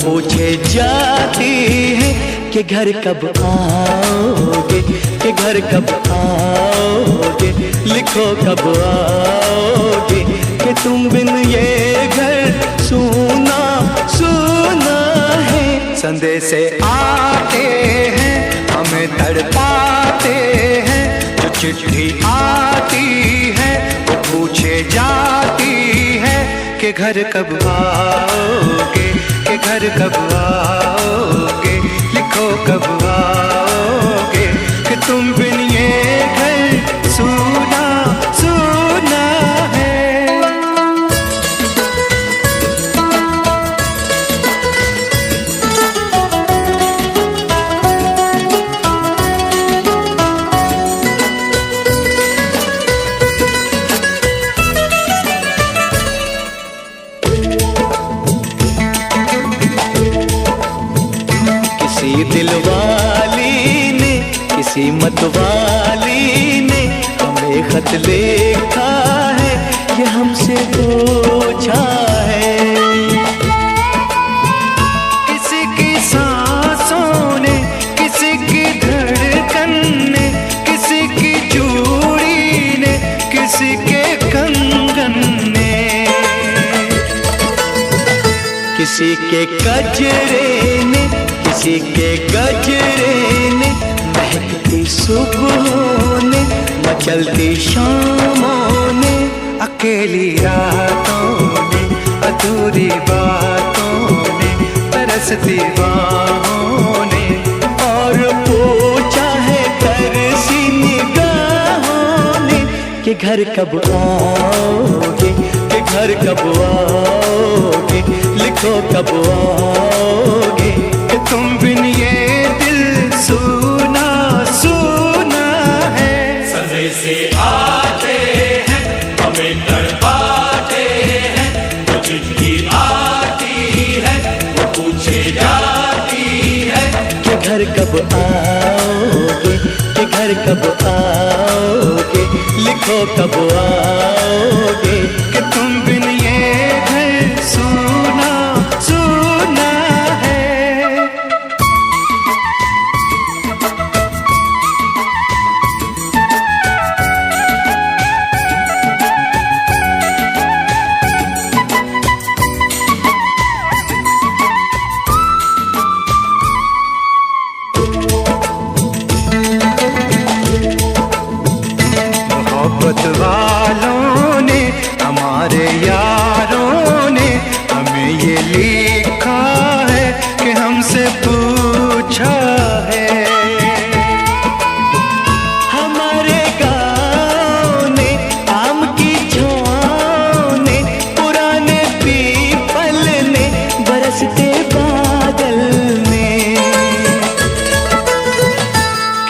पूछे जाती है कि घर कब आओगे, कि घर कब आओगे, लिखो कब आओगे, कि तुम बिन ये घर सूना सूना है। संदेश आते हैं हमें तड़पाते हैं, जो चिट्ठी आती है वो पूछे जाती है कि घर कब आओगे, कि घर कब आओगे, लिखो कब आओगे, कि तुम बिन ये घर सूना सूना है। किसी दिलवाली ने, किसी मतवाली ने हमें खत लिखा है, ये हमसे पूछा है। किसी की सांसों ने, किसी की धड़कन ने, किसी की चूड़ी ने, किसी के कंगन ने, किसी के गजरे ने, किसी के गजरे ने, महकती सुबहों ने, मचलती शामों ने, अकेली रातों ने, अधूरी बातों ने, तरसती बाहों ने, और पूछा है तरसी निगाहों ने कि घर कब आओगे, कि घर कब आओगे, लिखो कब आओगे, तुम बिन ये दिल सूना सूना है। संदेश आते हैं हमें तड़पाते हैं, जो चिट्ठी आती है वो पूछे जाती है कि घर कब आओगे, कि घर कब आओगे, लिखो कब आओगे, कि तुम बिन ये घर सूना सूना है। मोहब्बत वालों ने, हमारे यारों ने हमें ये लिखा है कि हमसे पूछा है। हमारे गाँव ने, आम की छाँव ने, पुराने पीपल ने, बरसते बादल ने,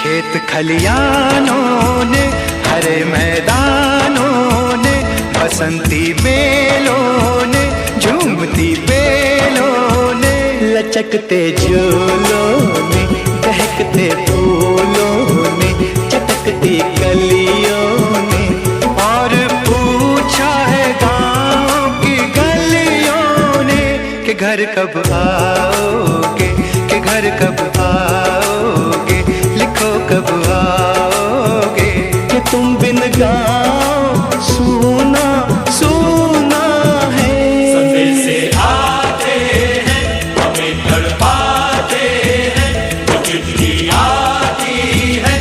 खेत खलियानों ने, हरे मैदानों ने, बसंती बेलों ने, झूमती बेलों ने, लचकते झूलों ने, बहकते फूलों ने, चटकती कलियों ने, और पूछा है गाँव की गलियों ने कि घर कब आओगे, कि घर कब आओगे, लिखो कब आओगे, कि तुम बिन गाँव सूना सूना है। संदेश आते हैं हमें तड़पाते हैं, जो चिट्ठी आती है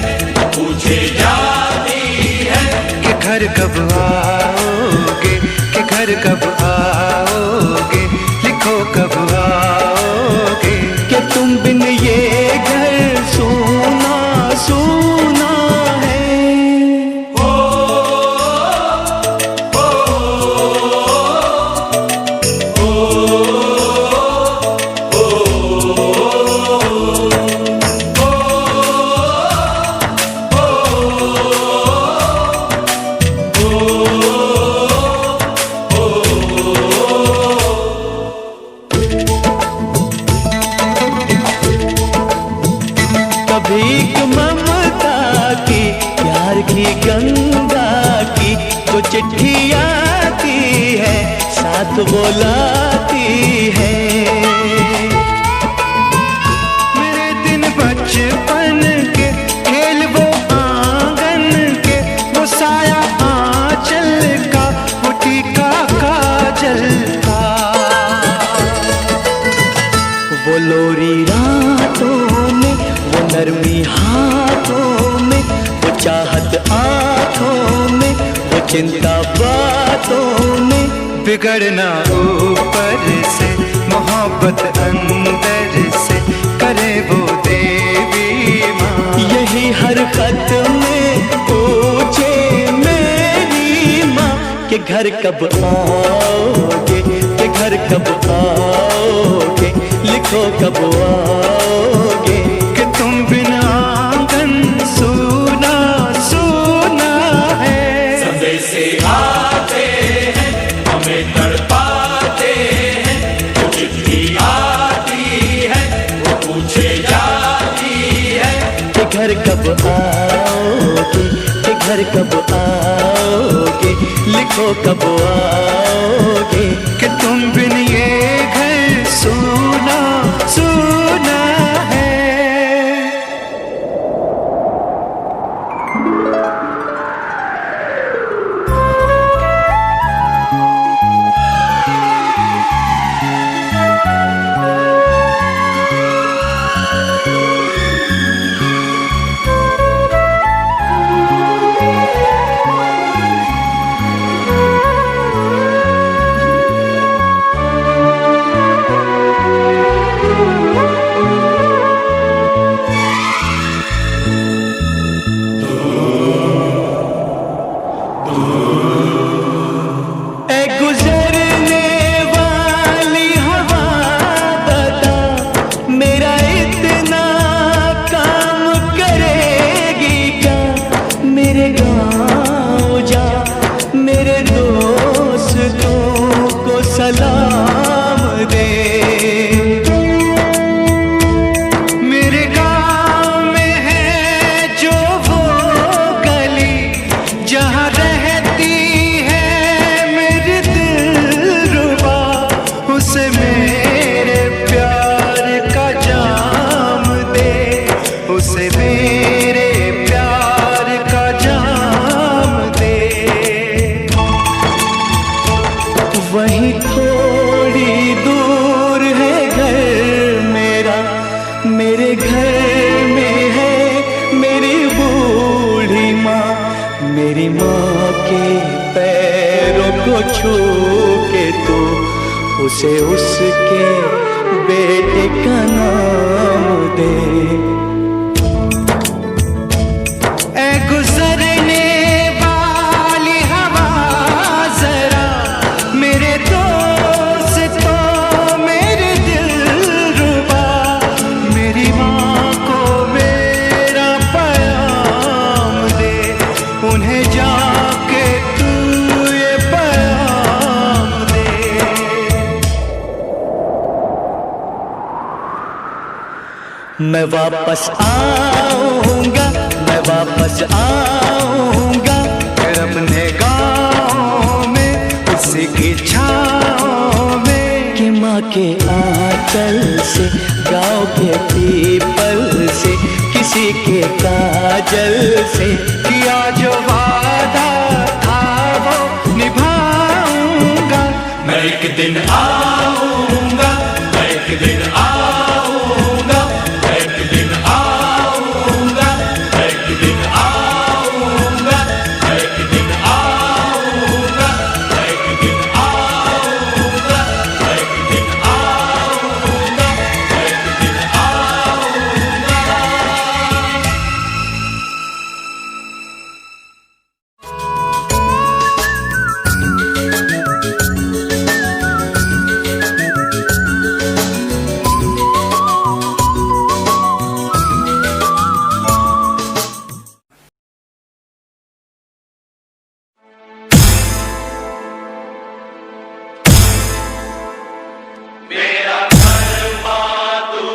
पूछे जाती है कि घर कब आओगे, कि घर कब आओगे, लिखो कब आओगे, कि तुम बिन ये घर सूना सूना है। भीख ममता की, प्यार की गंगा की, तो चिट्ठी आती है साथ बुलाती है। चिंता बातों में, बिगड़ना ऊपर से, मोहब्बत अंदर से करे वो देवी माँ। यही हर खत में पूछे मेरी माँ कि घर कब आओगे, कि घर कब आओगे, लिखो कब आओगे। कि तुम बिना आंगन सूना सूना है। संदेशे आते हैं हमें तड़पाते हैं, वो चिट्ठी आती है वो पूछे जाती है कि घर कब आओगे, कि घर कब आओगे, लिखो कब आओगे। कि तुम बिन ये घर सूना सूना है। सलाम दे। मेरे गाँव में है जो वो गली, जहाँ रहती है मेरी दिलरुबा, उसे मेरे प्यार का जाम दे, उसे मेरे प्यार का जाम दे। वहीं थोड़ी दूर है घर मेरा, मेरे घर में है मेरी बूढ़ी माँ। मेरी माँ के पैरों को छू के तो उसे उसके बेटे का नाम दे। ऐ गुजरने वाली हवा जरा, मेरे दोस्तों मेरे दिलरुबा, मेरी माँ को मेरा पैगाम दे, उन्हें जाके तू ये पैगाम दे। मैं वापस आऊंगा, मैं वापस आऊंगा, फिर अपने गाँव में उसी की छाँव में। कि माँ के आंचल से, गाँव के पीपल से, किसी के काजल से किया जो वादा था वो निभाऊंगा। मैं एक दिन आऊंगा, मैं एक दिन आऊंगा, मैं एक दिन आऊंगा, मैं एक दिन आऊंगा, मैं एक दिन आऊंगा, मैं एक दिन आऊंगा, मैं एक दिन आऊंगा, मैं एक दिन आऊंगा। मेरा घर माँ तू,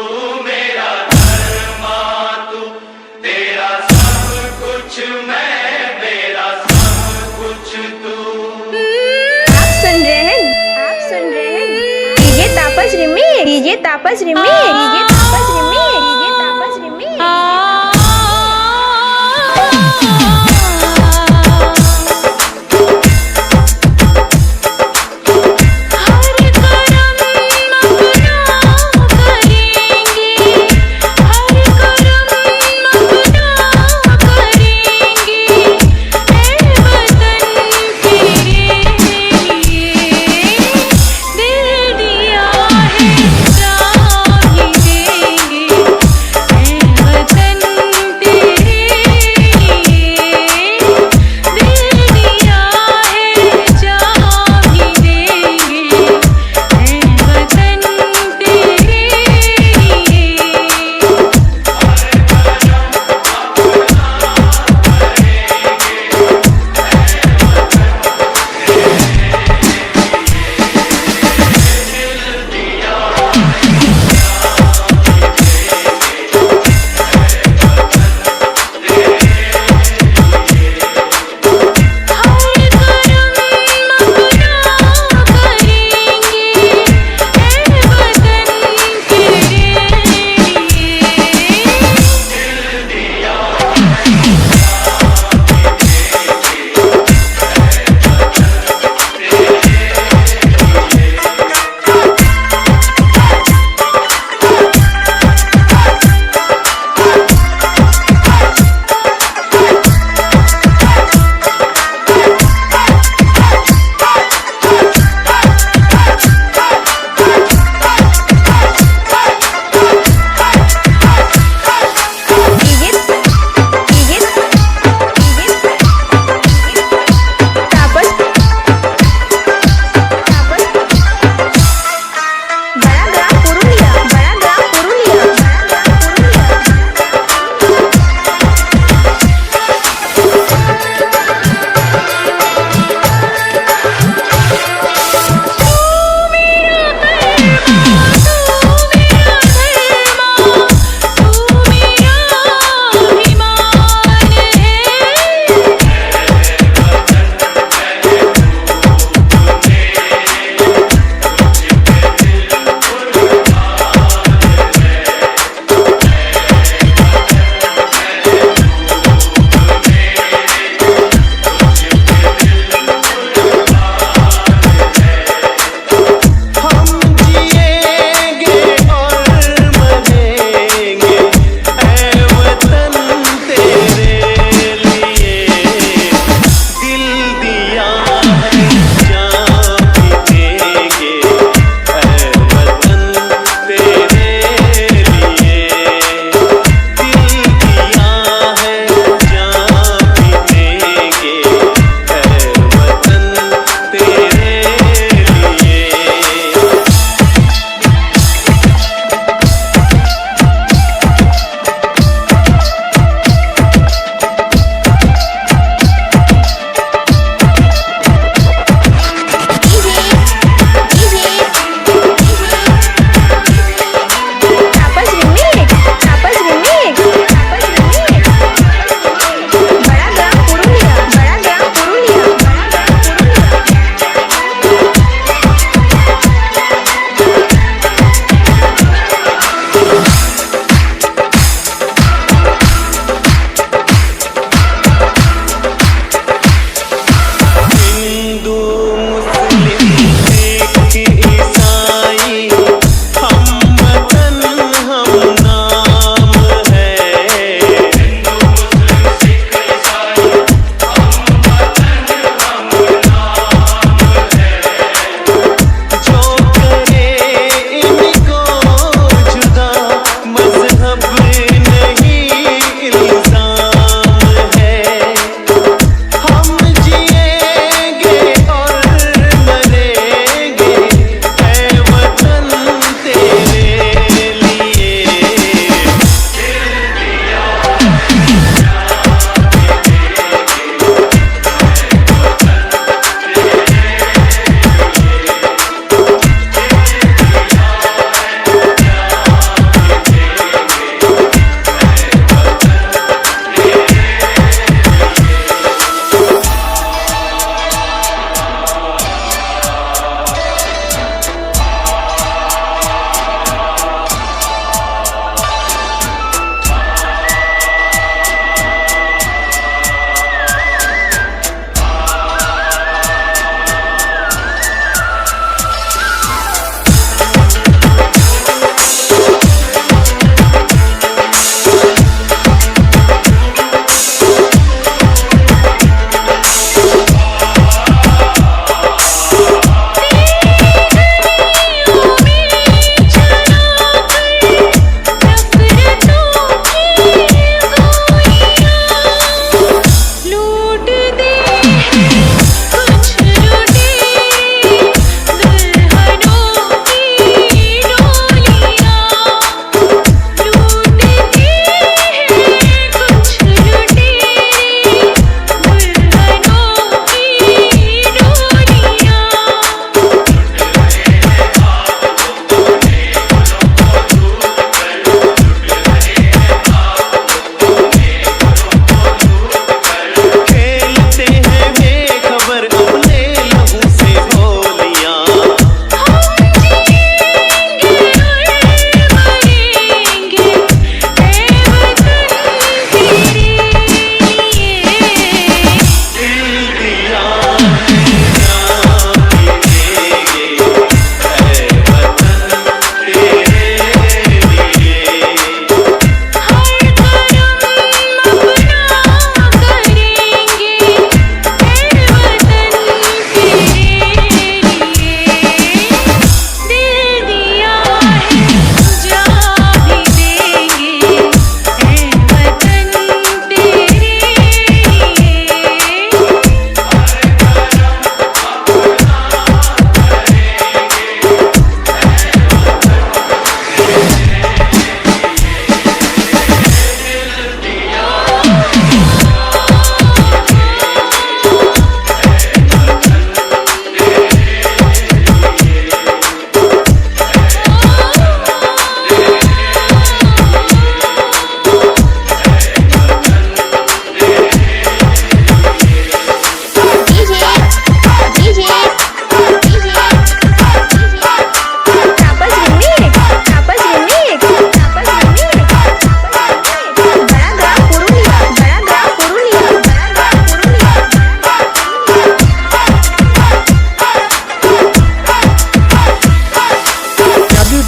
मेरा घर माँ तू, तेरा सब कुछ मैं, मेरा सब कुछ तू। आप सुन रहे हैं, आप सुन रहे हैं डीजे तापस रिमिक्स, डीजे तापस रिमिक्स, डीजे तापस रिमिक्स, डीजे तापस रिमिक्स।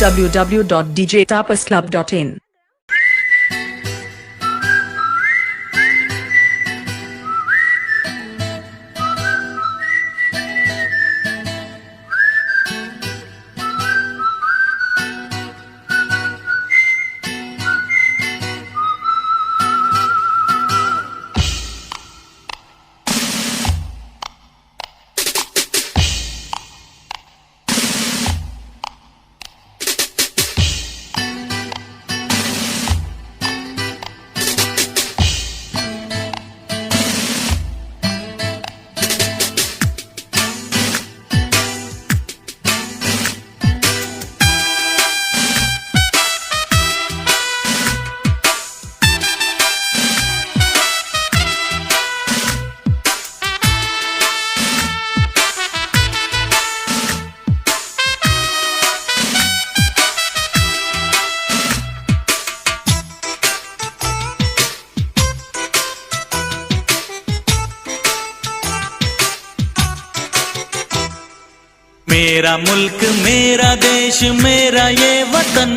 www.djtapasclub.in. मेरा मुल्क मेरा देश मेरा ये वतन,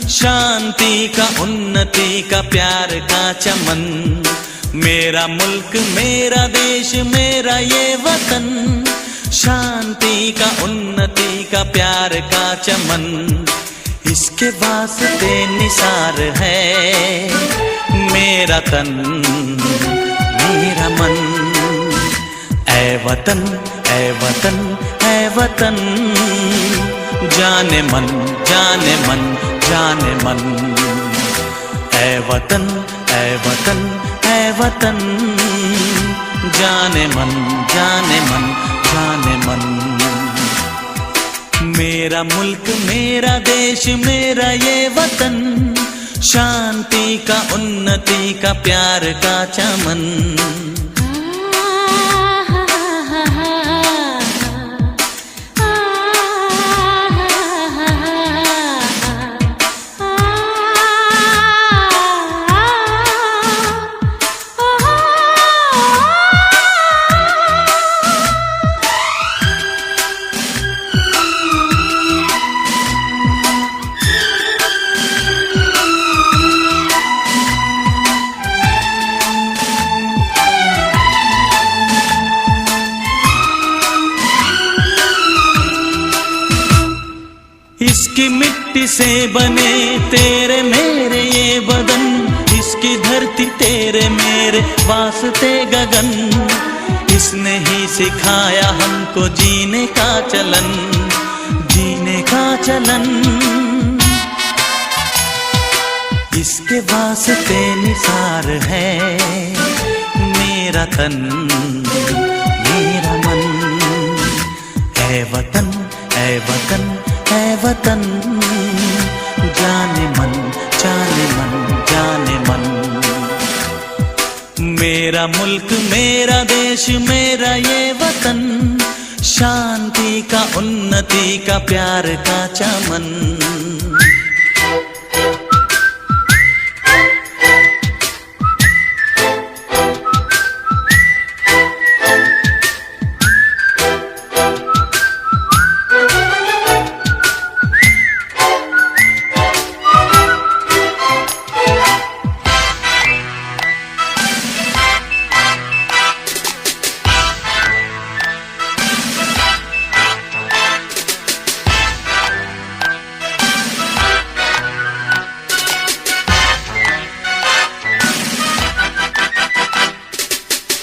शांति का उन्नति का प्यार का चमन। मेरा मुल्क मेरा देश मेरा ये वतन, शांति का उन्नति का प्यार का चमन। इसके वास्ते निसार है मेरा तन मेरा मन। ऐ वतन ऐ वतन ऐ वतन, जाने मन जाने मन जाने मन। ऐ वतन ऐ वतन ऐ वतन, जाने मन जाने मन जाने मन। मेरा मुल्क मेरा देश मेरा ये वतन, शांति का उन्नति का प्यार का चमन। इसकी मिट्टी से बने तेरे मेरे ये बदन, इसकी धरती तेरे मेरे वास्ते गगन। इसने ही सिखाया हमको जीने का चलन, जीने का चलन। इसके वास्ते निसार है मेरा तन मेरा मन। ऐ वतन ऐ वतन ऐ वतन, जाने मन जाने मन जाने मन। मेरा मुल्क मेरा देश मेरा ये वतन, शांति का उन्नति का प्यार का चमन।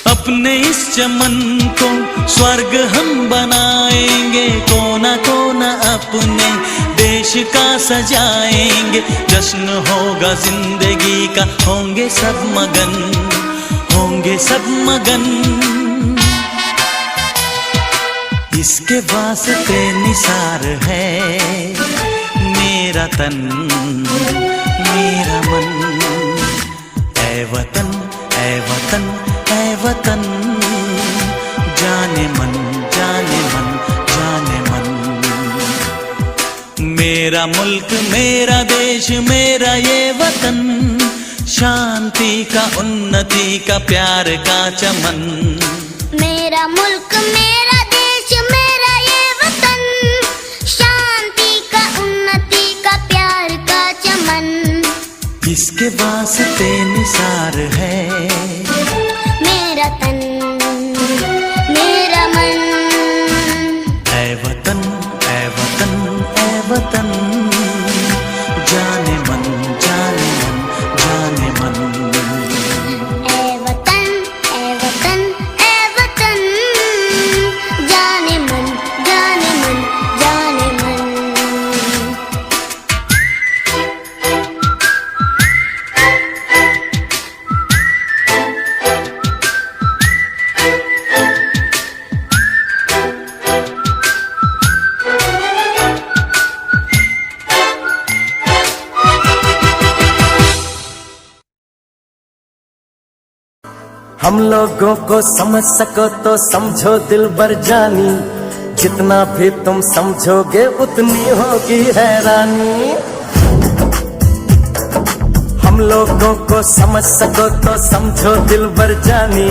अपने इस चमन को स्वर्ग हम बनाएंगे, कोना कोना अपने देश का सजाएंगे। जश्न होगा जिंदगी का, होंगे सब मगन होंगे सब मगन। इसके वास्ते निसार है मेरा तन मेरा मन। ऐ वतन ऐ वतन ऐ वतन, जाने मन जाने मन जाने मन। मेरा मुल्क मेरा देश मेरा ये वतन, शांति का उन्नति का प्यार का चमन। मेरा मुल्क मेरा देश मेरा ये वतन, शांति का उन्नति जिसके वास्ते निसार है मेरा तन मेरा मन। ऐ वतन ऐ वतन ऐ वतन, जाने मन जाने मन जाने मन। ऐ वतन ऐ वतन ऐ वतन, जाने मन जाने मन जाने मन। हम लोगों को समझ सको तो समझो दिलबर जानी, जितना भी तुम समझोगे उतनी होगी हैरानी। हम लोगों को समझ सको तो समझो दिलबर जानी,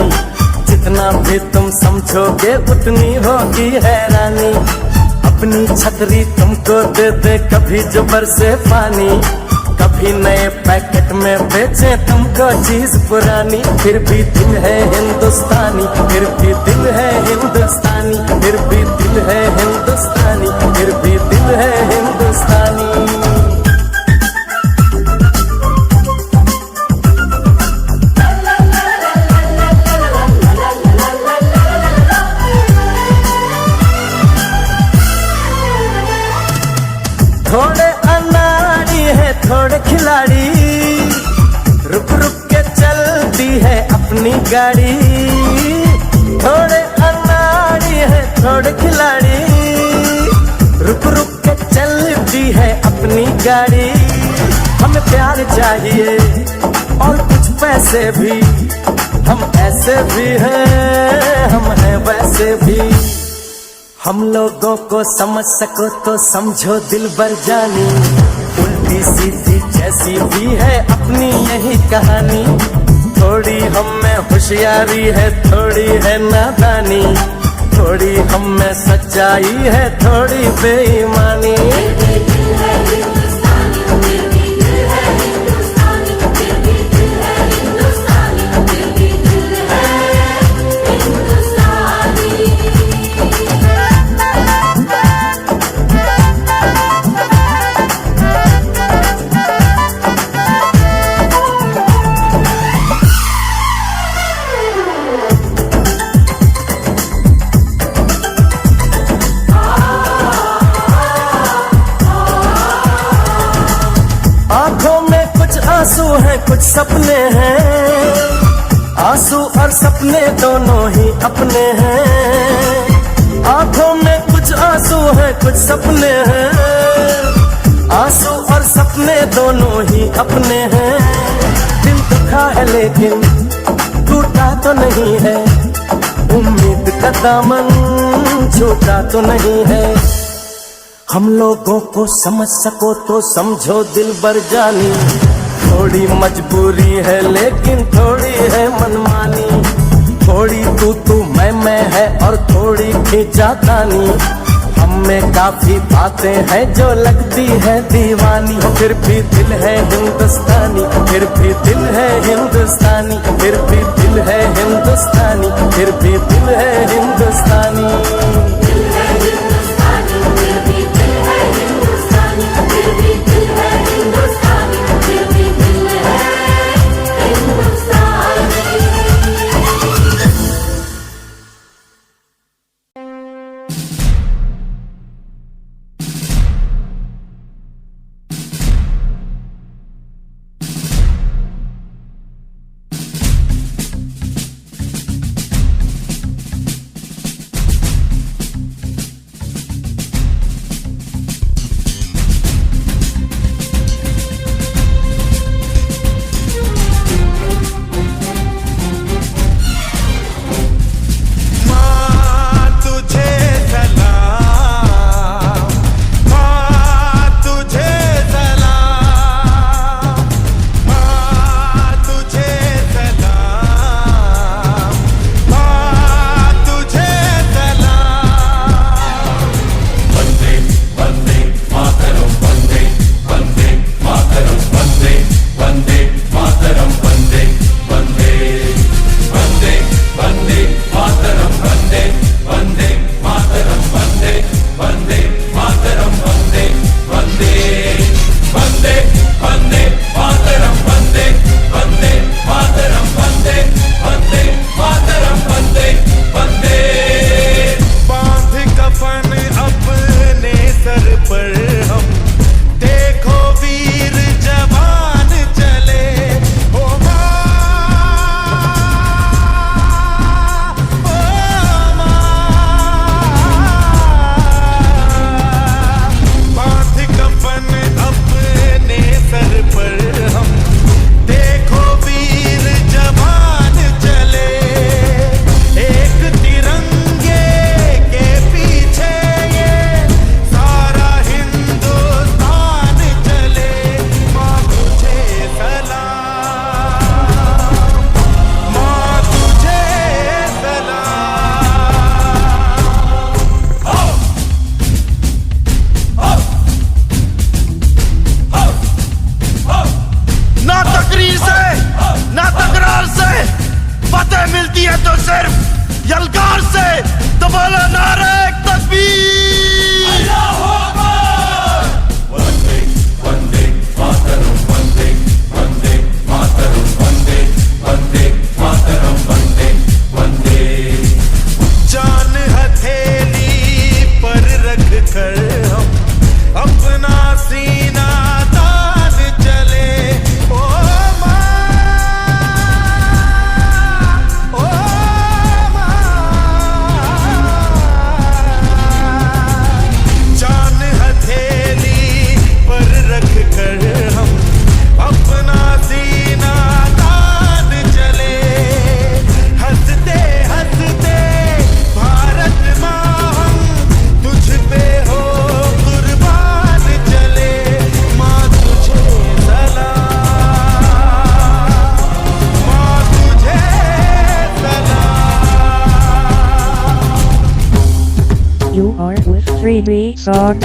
जितना भी तुम समझोगे उतनी होगी हैरानी। अपनी छतरी तुमको दे दे कभी जो बरसे पानी, कभी नए पैकेट में बेचे तुमको चीज पुरानी। फिर भी दिल है हिंदुस्तानी, फिर भी दिल है हिंदुस्तानी, फिर भी दिल है हिंदुस्तानी, फिर भी दिल है हिंदुस्तानी। थोड़े अनाड़ी है थोड़े खिलाड़ी, रुक रुक के चलती है अपनी गाड़ी। थोड़े अनाड़ी है थोड़े खिलाड़ी, रुक रुक के चलती है अपनी गाड़ी। हमें प्यार चाहिए और कुछ पैसे भी, हम ऐसे भी हैं हम हैं वैसे भी। हम लोगों को समझ सको तो समझो दिलबर जानी, उल्टी सीधी जैसी भी है अपनी यही कहानी। थोड़ी हम में होशियारी है थोड़ी है नादानी, थोड़ी हम में सच्चाई है थोड़ी बेईमानी। आंसू हैं कुछ सपने हैं, आंसू और सपने दोनों ही अपने हैं। आंखों में कुछ आंसू हैं कुछ सपने हैं, आंसू और सपने दोनों ही अपने हैं। दिल दुखा है लेकिन टूटा तो नहीं है, उम्मीद का दामन छूटा तो नहीं है। हम लोगों को समझ सको तो समझो दिलबर जानी, थोड़ी मजबूरी है लेकिन थोड़ी है मनमानी। थोड़ी तू मैं है और थोड़ी खींचातानी, हम में काफी बातें हैं जो लगती है दीवानी। फिर भी दिल है हिंदुस्तानी, फिर भी दिल है हिंदुस्तानी, फिर भी दिल है हिंदुस्तानी, फिर भी दिल है हिंदुस्तानी। बोलो नारे तकबीर। अल्लाहू अकबर। वंदे वंदे मातरम, वंदे वंदे मातरम, वंदे वंदे मातरम, वंदे वंदे। जान हथेली पर रख कर हम अपना सीना तान चले। ओ माँ, ओ माँ, जान हथेली पर रख कर हम अपना सीना तान चले। हंसते हंसते भारत माँ हम तुझ पे हो कुर्बान चले। माँ तुझे सलाम, माँ तुझे सलाम। You are with 3D Song.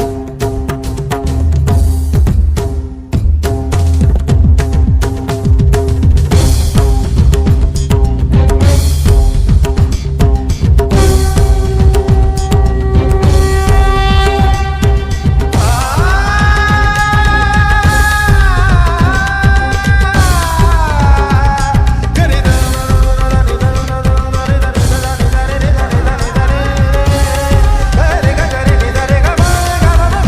रे गा रे रे गा मा गा मा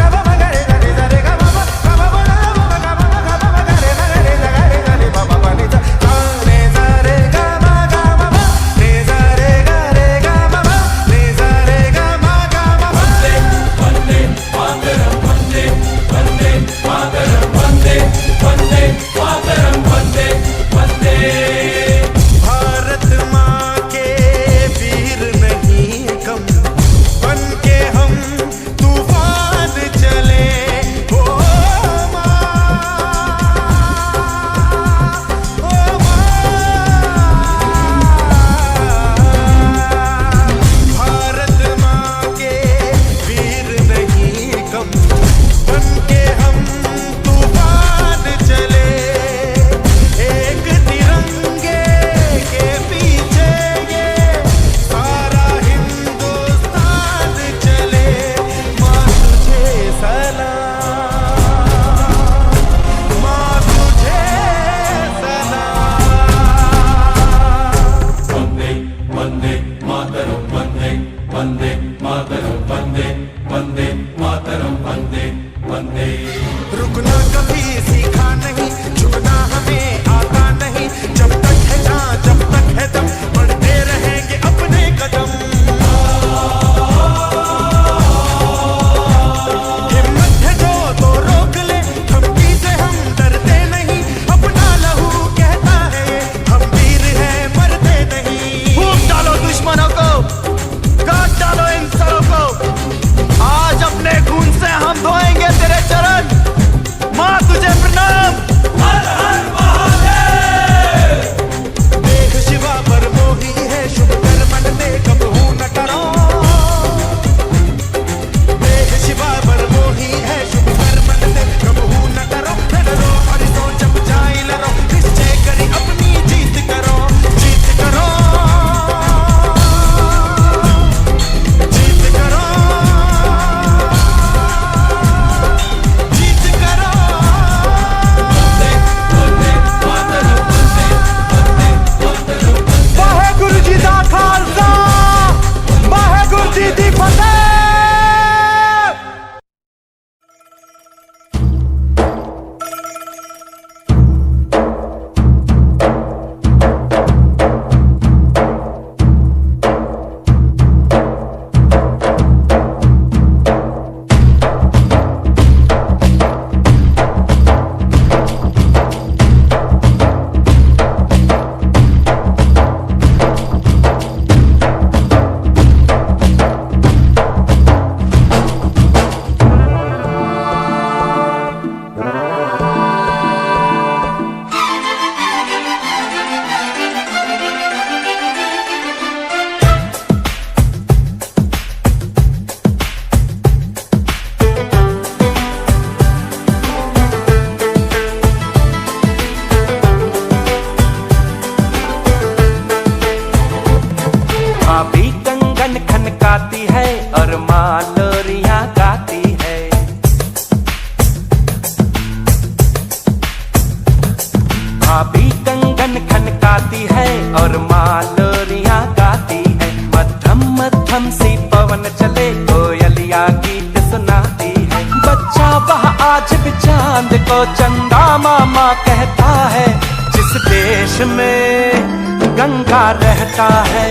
मध्यम सी पवन चले, कोयलिया गीत सुनाती है। बच्चा वह आज भी चांद को चंदा मामा कहता है। जिस देश में गंगा रहता है,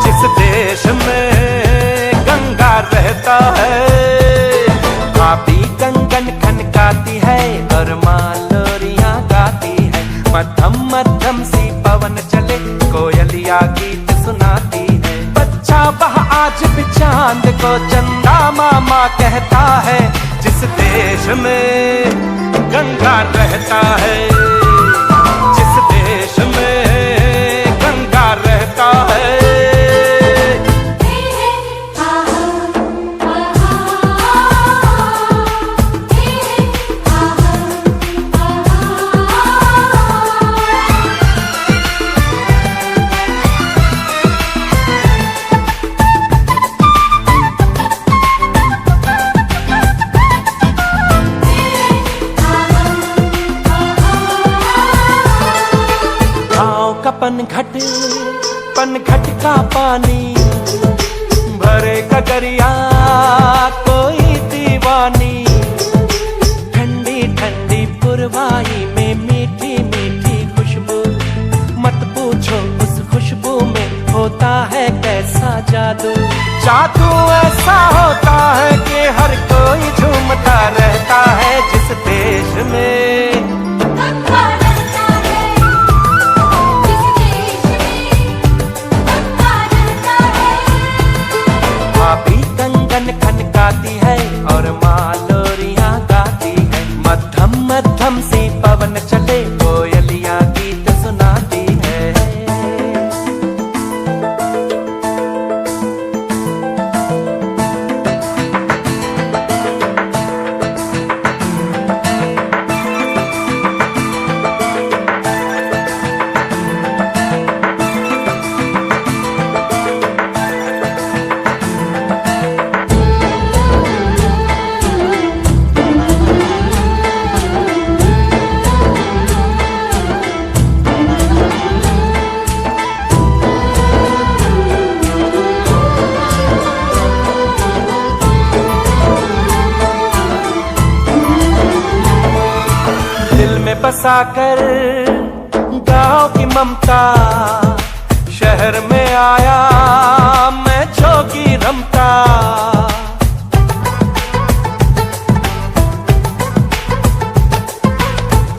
जिस देश में गंगा रहता है, भाभी कंगन खनकाती है और माँ लोरियां गाती है। मध्यम मध्यम सी पवन चले, कोयलिया गीत सुनाती है। बच्चा वह आज भी चांद को चंदा मामा कहता है। जिस देश में गंगा रहता है, जिस देश में गंगा रहता है। पनघट का पानी भरे कगरिया कोई दीवानी। ठंडी ठंडी पुरवाई में मीठी मीठी खुशबू, मत पूछो उस खुशबू में होता है कैसा जादू। जादू ऐसा होता है कि हर कोई झूमता रहता है। जिस देश में खनकाती है और माँ लोरियां गाती है। मध्यम मध्यम सी पवन चले, कोयलिया गीत सुनाती है। बसाकर गाँव की ममता, शहर में आया मैं जोगी रमता।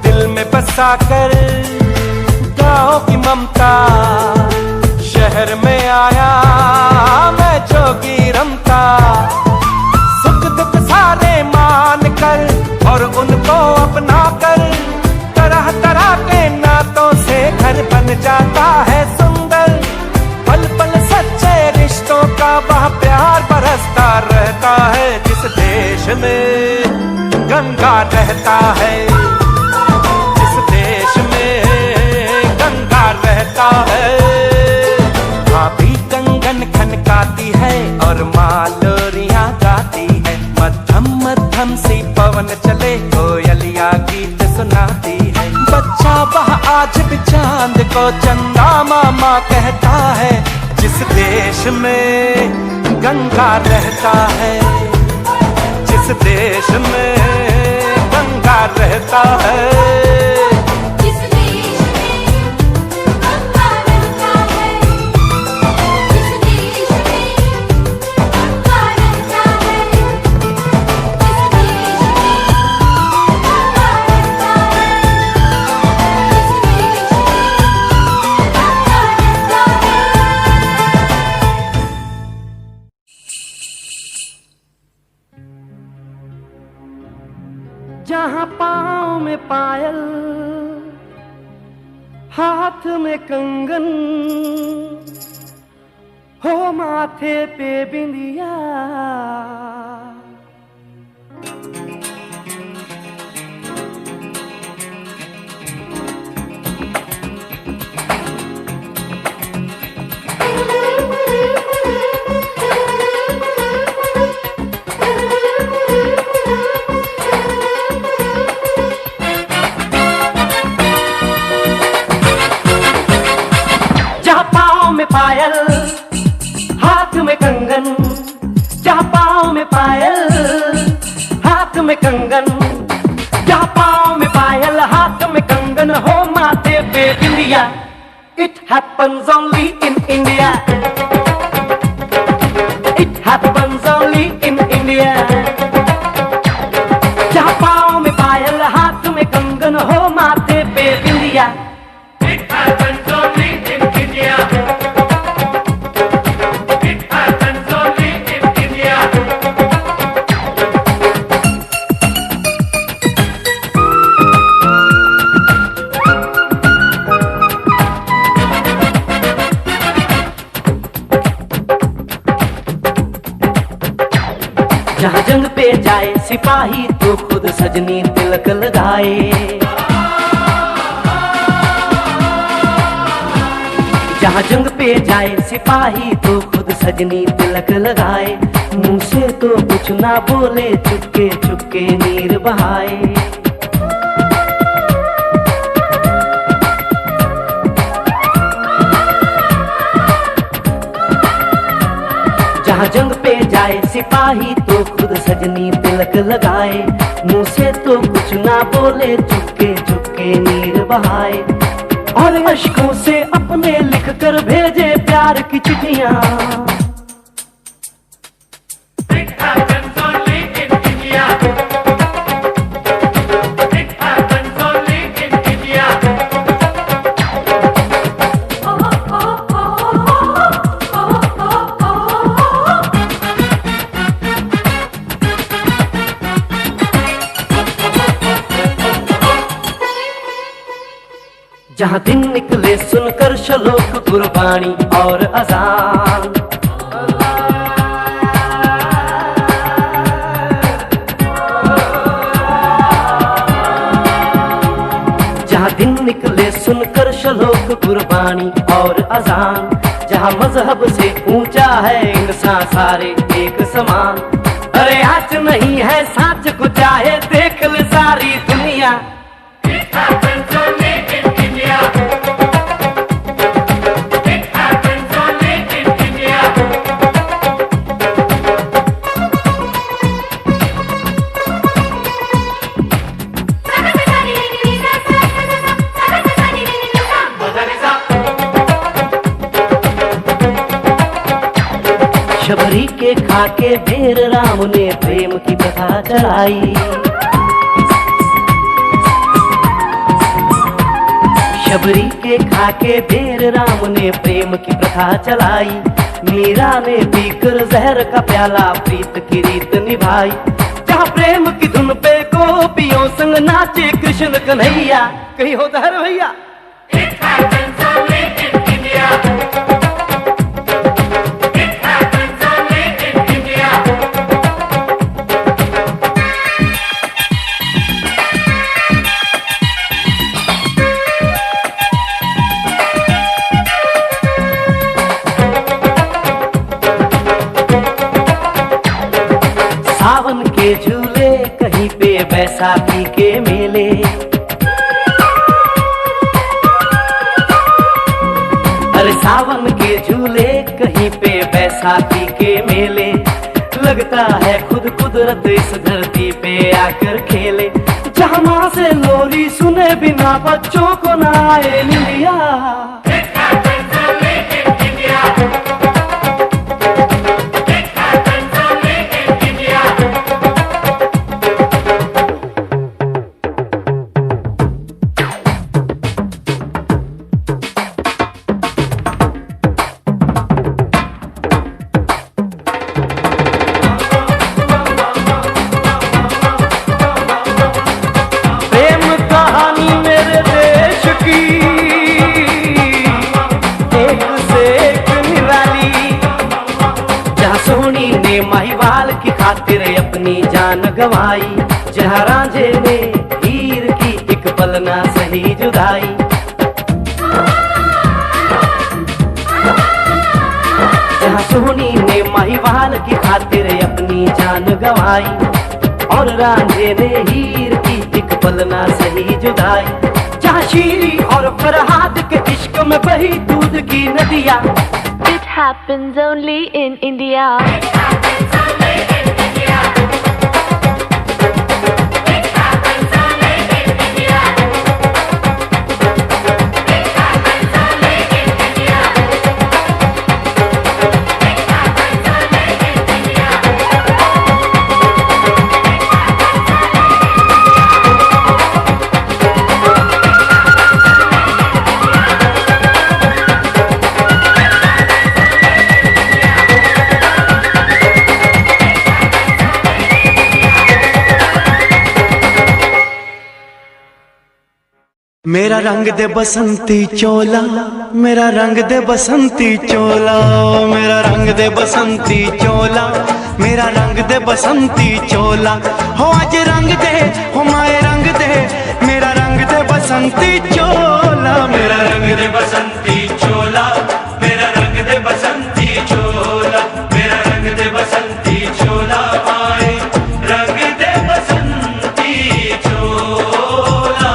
दिल में बसाकर गाँव की ममता, शहर में आया मैं जोगी रमता। सुख दुख सारे मान कर और उनको अपना कर, तरह तरह के नातों से घर बन जाता है सुंदर। पल पल सच्चे रिश्तों का वह प्यार बरसता रहता है। जिस देश में गंगा रहता है, जिस देश में गंगा रहता है, भाभी कंगन खनकाती है और माँ लोरियां गाती है। मध्यम मध्यम सी पवन चले, कोयलिया गीत सुनाती है। बच्चा वह आज भी चांद को चंदा मामा कहता है। जिस देश में गंगा रहता है, जिस देश में गंगा रहता है। जहाँ पाँव में पायल, हाथ में कंगन, हो माथे पे बिंदिया, पायल, हाथ बेबिंदिया It happens only in India It happens only in India जहाँ पाँव में पायल हाथ में कंगन हो माथे पे बिंदिया It happens only in India. It happens only in India. जहाँ जंग पे जाए सिपाही तो खुद सजनी तिलक लगाए जहाँ जंग पे जाए सिपाही तो खुद सजनी तिलक लगाए मुंह से तो कुछ ना बोले चुपके चुपके नीर बहाए जहाँ जंग पे जाए सिपाही तो खुद सजनी तिलक लगाए मुंह से तो कुछ ना बोले चुपके चुपके नीर बहाए और अश्कों से अपने लिख कर भेजे प्यार की चिट्ठियां It happens only in India. It happens only in India. जहाँ दिन निकले सुनकर श्लोक गुरबाणी और अजान जहाँ दिन निकले सुनकर श्लोक गुरबाणी और अजान जहाँ मजहब से ऊंचा है इंसान सारे एक समान अरे आज नहीं है साच को चाहे देख ले सारी दुनिया It happens only in India. It happens only in India. Shabari के खाके बेर राम ने प्रेम की कथा चलाई शबरी के खाके बेर राम ने प्रेम की प्रथा चलाई मीरा ने पीकर जहर का प्याला प्रीत की रीत निभाई जहाँ प्रेम की धुन पे गोपियों संग नाचे कृष्ण कन्हैया कहीं होता है भैया It happens only in India. It happens only in India. सावन के झूले कहीं पे बैसाखी के मेले अरे सावन के झूले कहीं पे बैसाखी के मेले लगता है खुद कुदरत इस धरती पे आकर खेले जहाँ माँ से लोरी सुने बिना बच्चों को ना आए निंदिया It happens only in India. It happens only in India. प्रेम कहानी मेरे देश की एक से एक निराली जहाँ सोनी ने महिवाल की खातिर अपनी जान गंवाई जहाँ रांझे ने हीर की एक पल ना सही जुदाई जहाँ सोनी ने महिवाल की खातिर अपनी जान गंवाई और रांझे ने हीर की एक पल ना सही जुदाई जहाँ शीरी और फरहाद के इश्क में बही दूध की नदियाँ It happens only in India. It happens only in India. It happens only in India. It मेरा रंग दे बसंती चोला, मेरा रंग दे बसंती चोला, मेरा रंग दे बसंती चोला, मेरा रंग दे बसंती चोला। हो आज रंग दे, हो माए रंग दे, मेरा रंग दे बसंती चोला, मेरा रंग दे बसंती चोला, मेरा रंग दे बसंती चोला, मेरा रंग दे बसंती चोला, माए रंग दे बसंती चोला।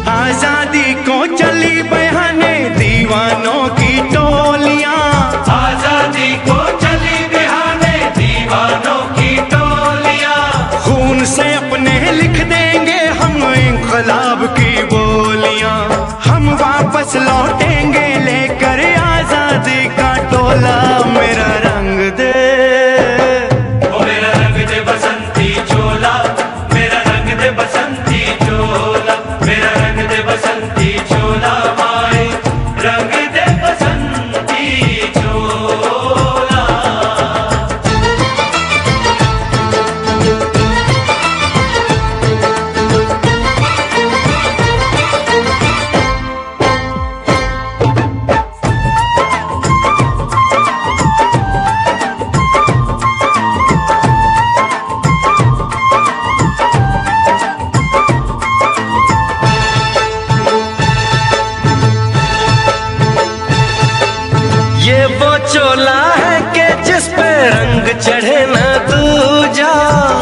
आजादी को चली बहाने दीवानों की टोलियां, आजादी को चली बहाने दीवानों की टोलियां, खून से अपने लिख देंगे हम इंकलाब की बोलियां। हम वापस लौटेंगे लेकर आजादी का टोला, मेरा रंग दे, ओ मेरा रंग दे बसंती चोला, मेरा रंग दे बसंती चोला, मेरा रंग दे बसंती चोला, माए रंग दे बसंती चोला। ये वो चोला है कि जिस पे रंग चढ़े न दूजा,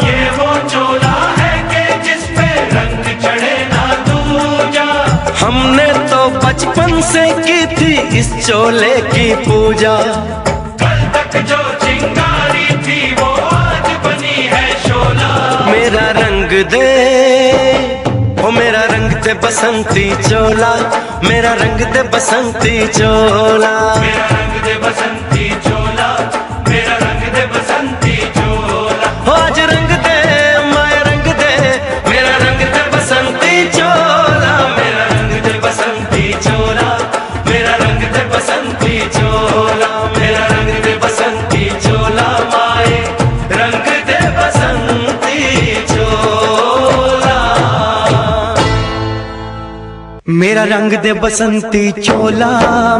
ये वो चोला है कि जिस पे रंग चढ़े ना दूजा, हमने तो बचपन से की थी इस चोले की पूजा। कल तक जो चिंगारी थी वो आज बनी है शोला, मेरा रंग दे, ओ मेरा रंग दे बसंती चोला, मेरा रंग दे बसंती चोला। मेरा रंग दे बसंती चोला, मेरा रंग दे बसंती चोला, हो आज रंग दे, माया रंग दे, मेरा रंग दे बसंती चोला, मेरा रंग दे बसंती चोला, मेरा रंग दे बसंती चोला, मेरा रंग दे बसंती चोला, माए रंग दे बसंती चोला। मेरा रंग दे बसंती चोला,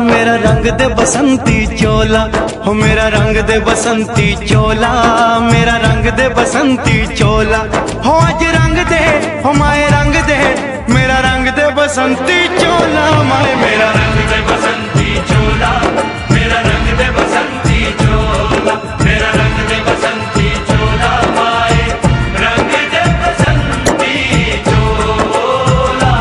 मेरा रंग दे बसंती चोला, हो मेरा रंग दे बसंती चोला, मेरा रंग दे बसंती चोला। हो आज रंग दे, हो माए रंग दे, मेरा रंग दे बसंती चोला, माए मेरा रंग दे बसंती चोला, मेरा रंग दे बसंती चोला, मेरा रंग दे बसंती चोला, माए रंग दे बसंती चोला।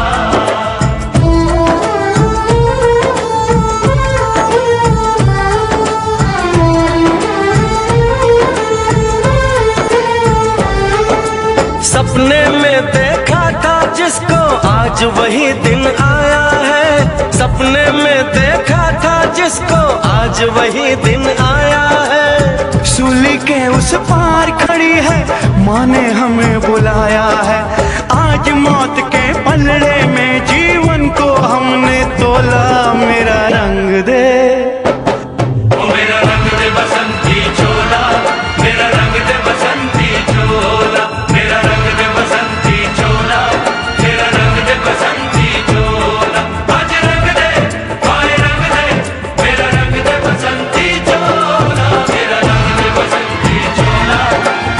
सपने में देखा था जिसको आज वही दिन आया है, सपने में देखा था जिसको आज वही दिन आया है। सूली के उस पार खड़ी है, माँ ने हमें बुलाया है। आज मौत के पलड़े में जीवन को हमने तोला, मेरा रंग दे, ओ मेरा रंग दे बसंती चोला, मेरा रंग दे बसंती चोला, मेरा रंग दे बसंती चोला, मेरा रंग दे बसंती चोला। आज रंग दे, माए रंग दे, मेरा रंग दे बसंती चोला, मेरा रंग दे बसंती चोला,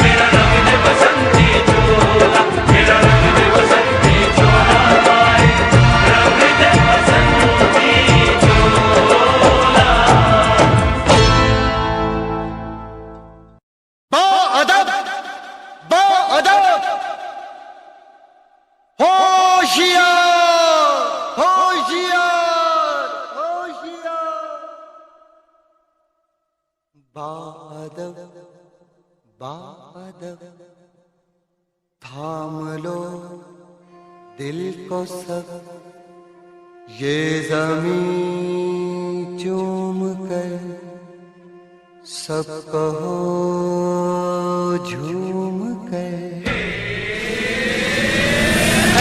मेरा रंग दे बसंती चोला, मेरा रंग दे बसंती चोला, माए रंग दे बसंती चोला। अदब होशियार होशियार होशियार। बादब बादब थाम लो दिल को सब, ये जमीन चूम कर सब कहो झूम कर।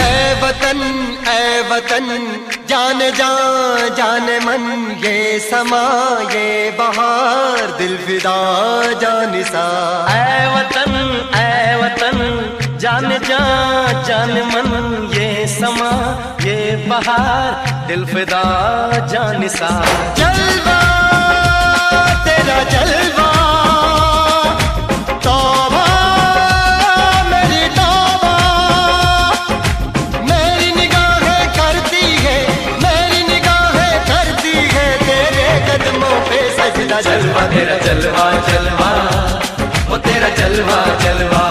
ऐ वतन जाने जा जाने मन, ये समा ये बहार दिल फिदा जानिसा। ऐ वतन जाने जा जाने मन, ये समा ये बहार दिल फिदा जानिसा। जलवा तेरा जलवा, तौबा मेरी तौबा, मेरी निगाहें करती है, मेरी निगाहें करती है तेरे कदमों पे सजदा। जलवा तेरा जलवा जलवा, वो तेरा जलवा जलवा,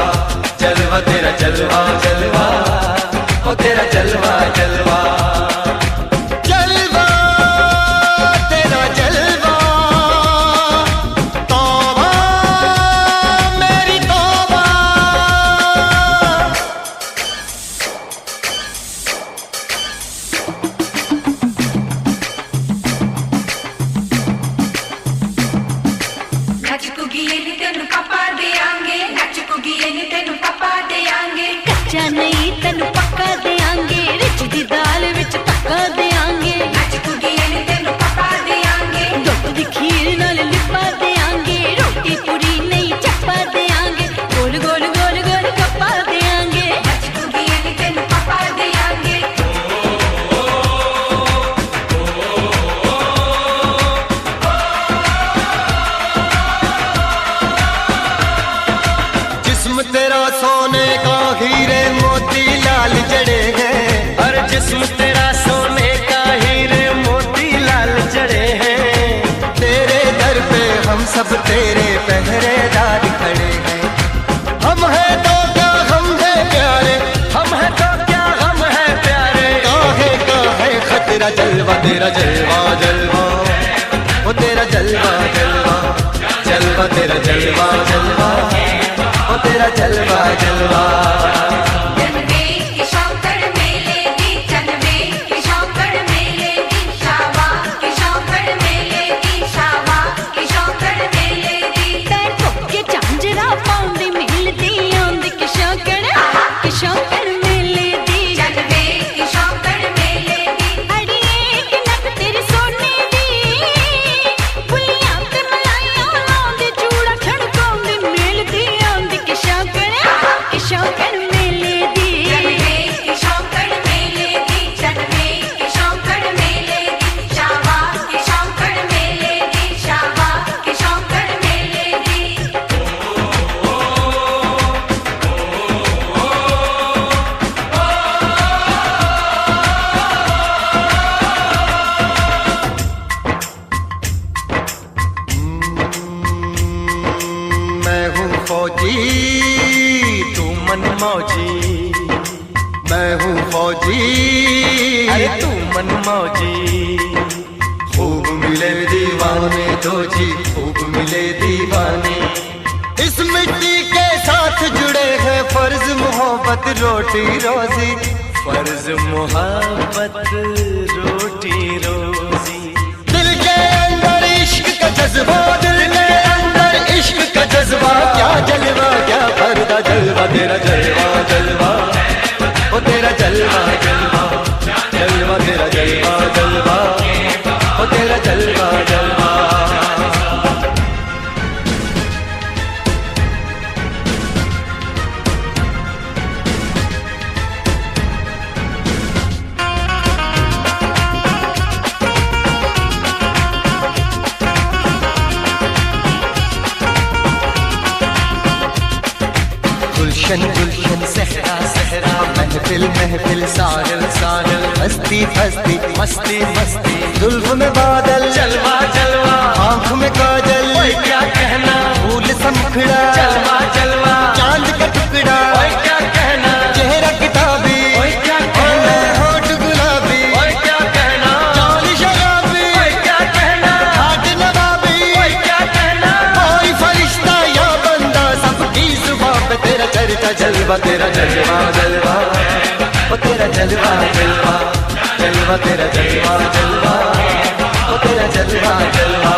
जलवा तेरा जलवा जलवा, वो तेरा जलवा जलवा। जलवा तेरा जलवा, तौबा मेरी तौबा। कच्चा नहीं तेनू पक्का देंगे, रिच दी दाल विच तक्का देंगे। दुध दी खीर नाल लिपा देंगे, रोटी पूरी नहीं चप्पा देंगे, गोल गोल गोल गोल कप्पा देंगे। जिस्म तेरा सोने का हीरे मोती लाल जड़े हैं, हर जिस्म तेरा सोने का हीरे मोती लाल जड़े हैं। तेरे दर पे हम सब तेरे पहरेदार खड़े हैं। हम हैं तो क्या हम हैं प्यारे, हम है तो क्या हम है प्यारे, काहे खतरा। जलवा तेरा जलवा जलवा, वो तेरा जलवा जलवा, जलवा तेरा जलवा जलवा, वो तेरा जलवा जलवा। फौजी तू मन मौजी, मैं हूँ फौजी, अरे तू मन मौजी। खूब मिले दीवाने दो जी, खूब मिले दीवाने। इस मिट्टी के साथ जुड़े हैं फर्ज मोहब्बत रोटी रोजी, फर्ज मोहब्बत रोटी रोजी। दिल के अंदर इश्क का जज्बा, दिल के अंदर इश्क का जज्बा। क्या जलवा क्या पर्दा, जलवा तेरा जलवा जलवा, ओ तेरा जलवा जलवा, जलवा तेरा जलवा जलवा, ओ तेरा जलवा जलवा। गुलशन गुलशन सहरा सहरा, महफिल महफिल साहिल साहिल, हस्ती हस्ती मस्ती मस्ती, जुल्फ में बादल जलवा जलवा, आँख में काजल, ओए क्या कहना, फूल समखड़ा जलवा जलवा, चांद का टुकड़ा, ओए क्या कहना, चेहरा किताबी, ओए क्या कहना, होठ गुलाबी, ओए क्या कहना, चाल शराबी, ओए क्या कहना, हाथ नवाबी, ओए क्या कहना, कोई फरिश्ता या बंदा, सबकी जुबां पे तेरा चर्चा। जलवा तेरा जलवा जलवा, ओ तेरा जलवा जलवा, जलवा तेरा जलवा जलवा, ओ तेरा जलवा जलवा,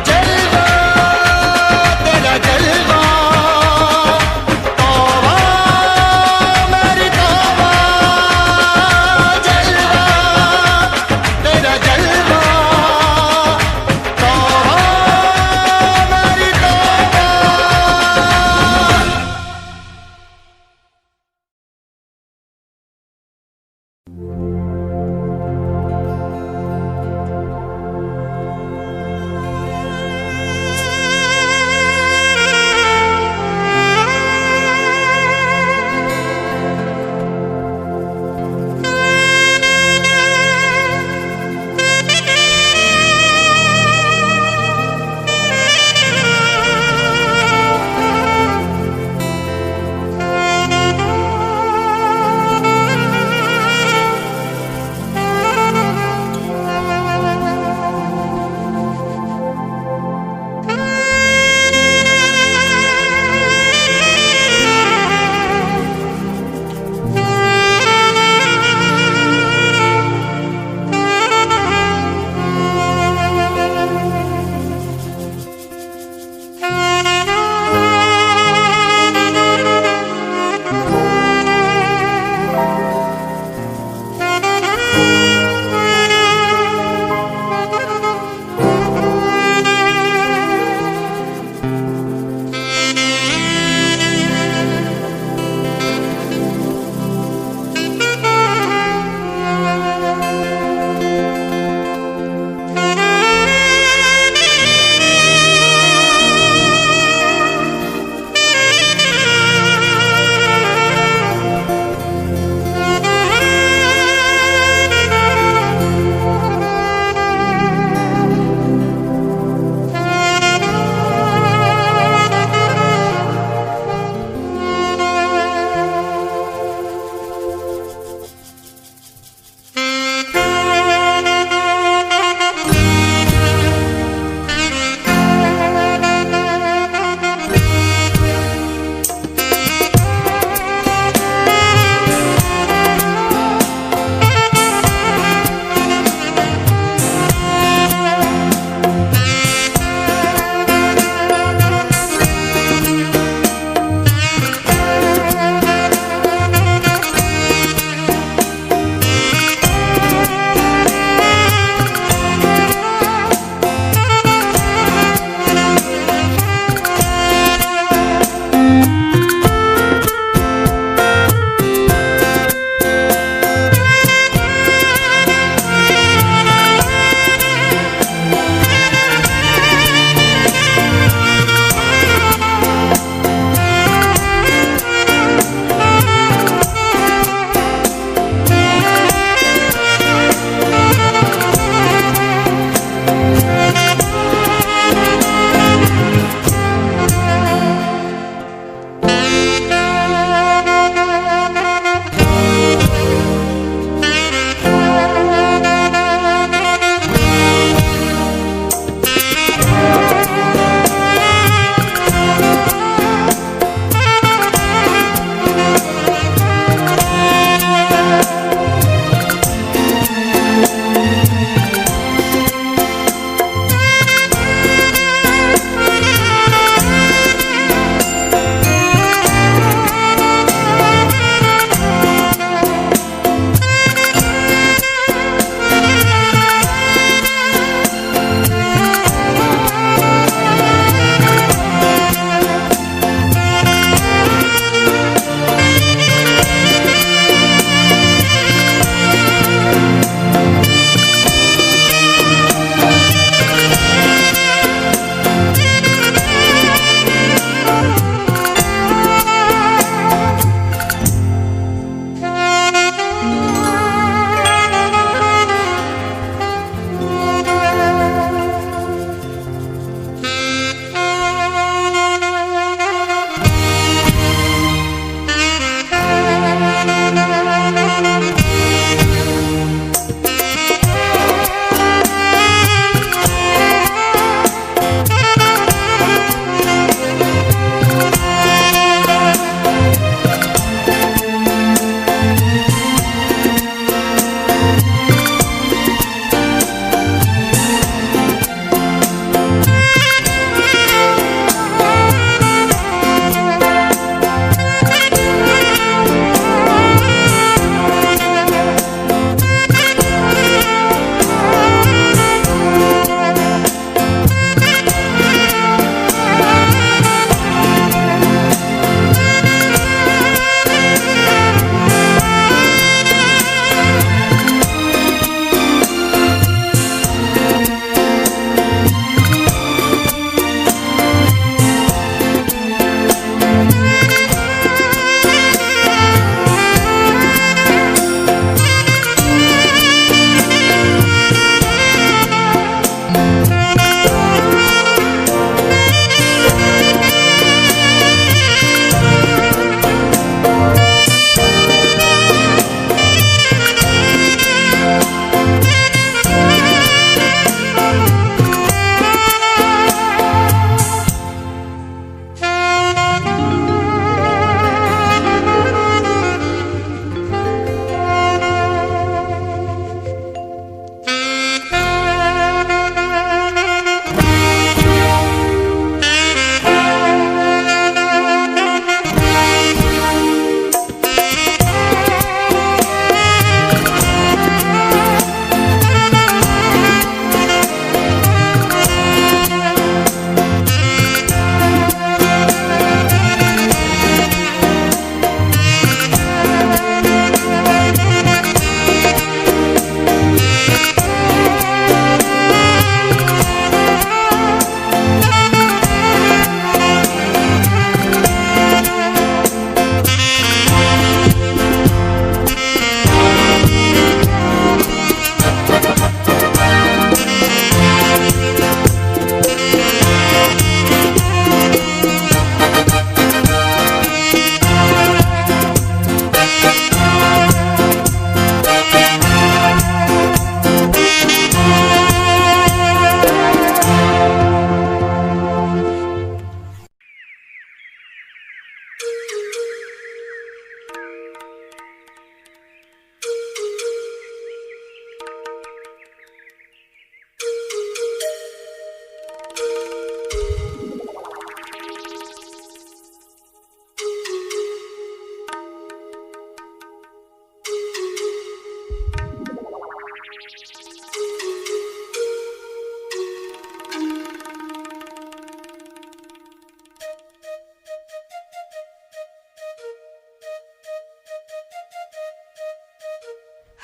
जलवा तेरा जलवा।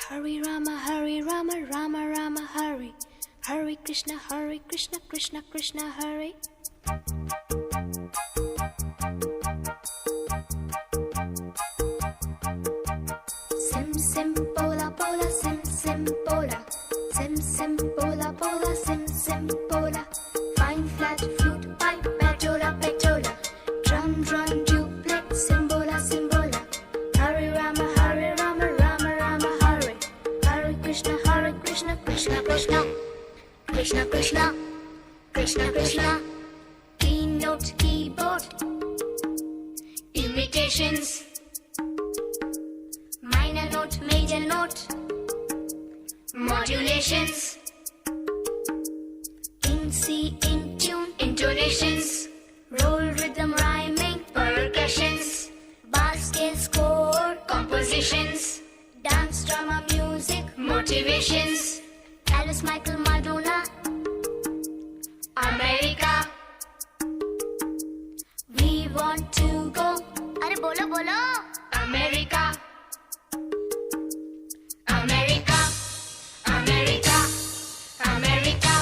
Hare Rama, Rama Rama, Hare. Hare Krishna, Krishna Krishna, Hare. Sim sim pola pola, sim sim pola. Sim sim pola pola, sim sim pola. Fine flat flute pipe, petola petola. Drum drum duplex, simbola simbola. Hare Rama, Rama Rama, Hare. Hare Krishna, Krishna Krishna. Krishna Krishna, Krishna Krishna. Keynote, keyboard, imitations. Minor note, major note, modulations. In C, in tune, intonations. Roll rhythm, rhyming, percussions. Bass scale, score, compositions. Dance, drama, music, motivations. Alice, Michael, Madonna, America. We want to go. Arey bolo bolo. America. America. America. America.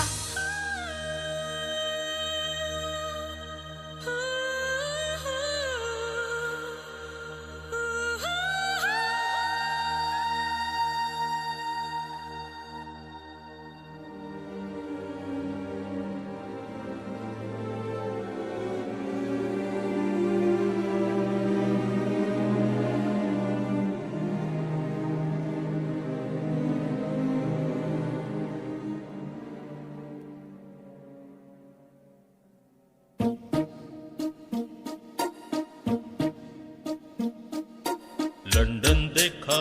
London देखा,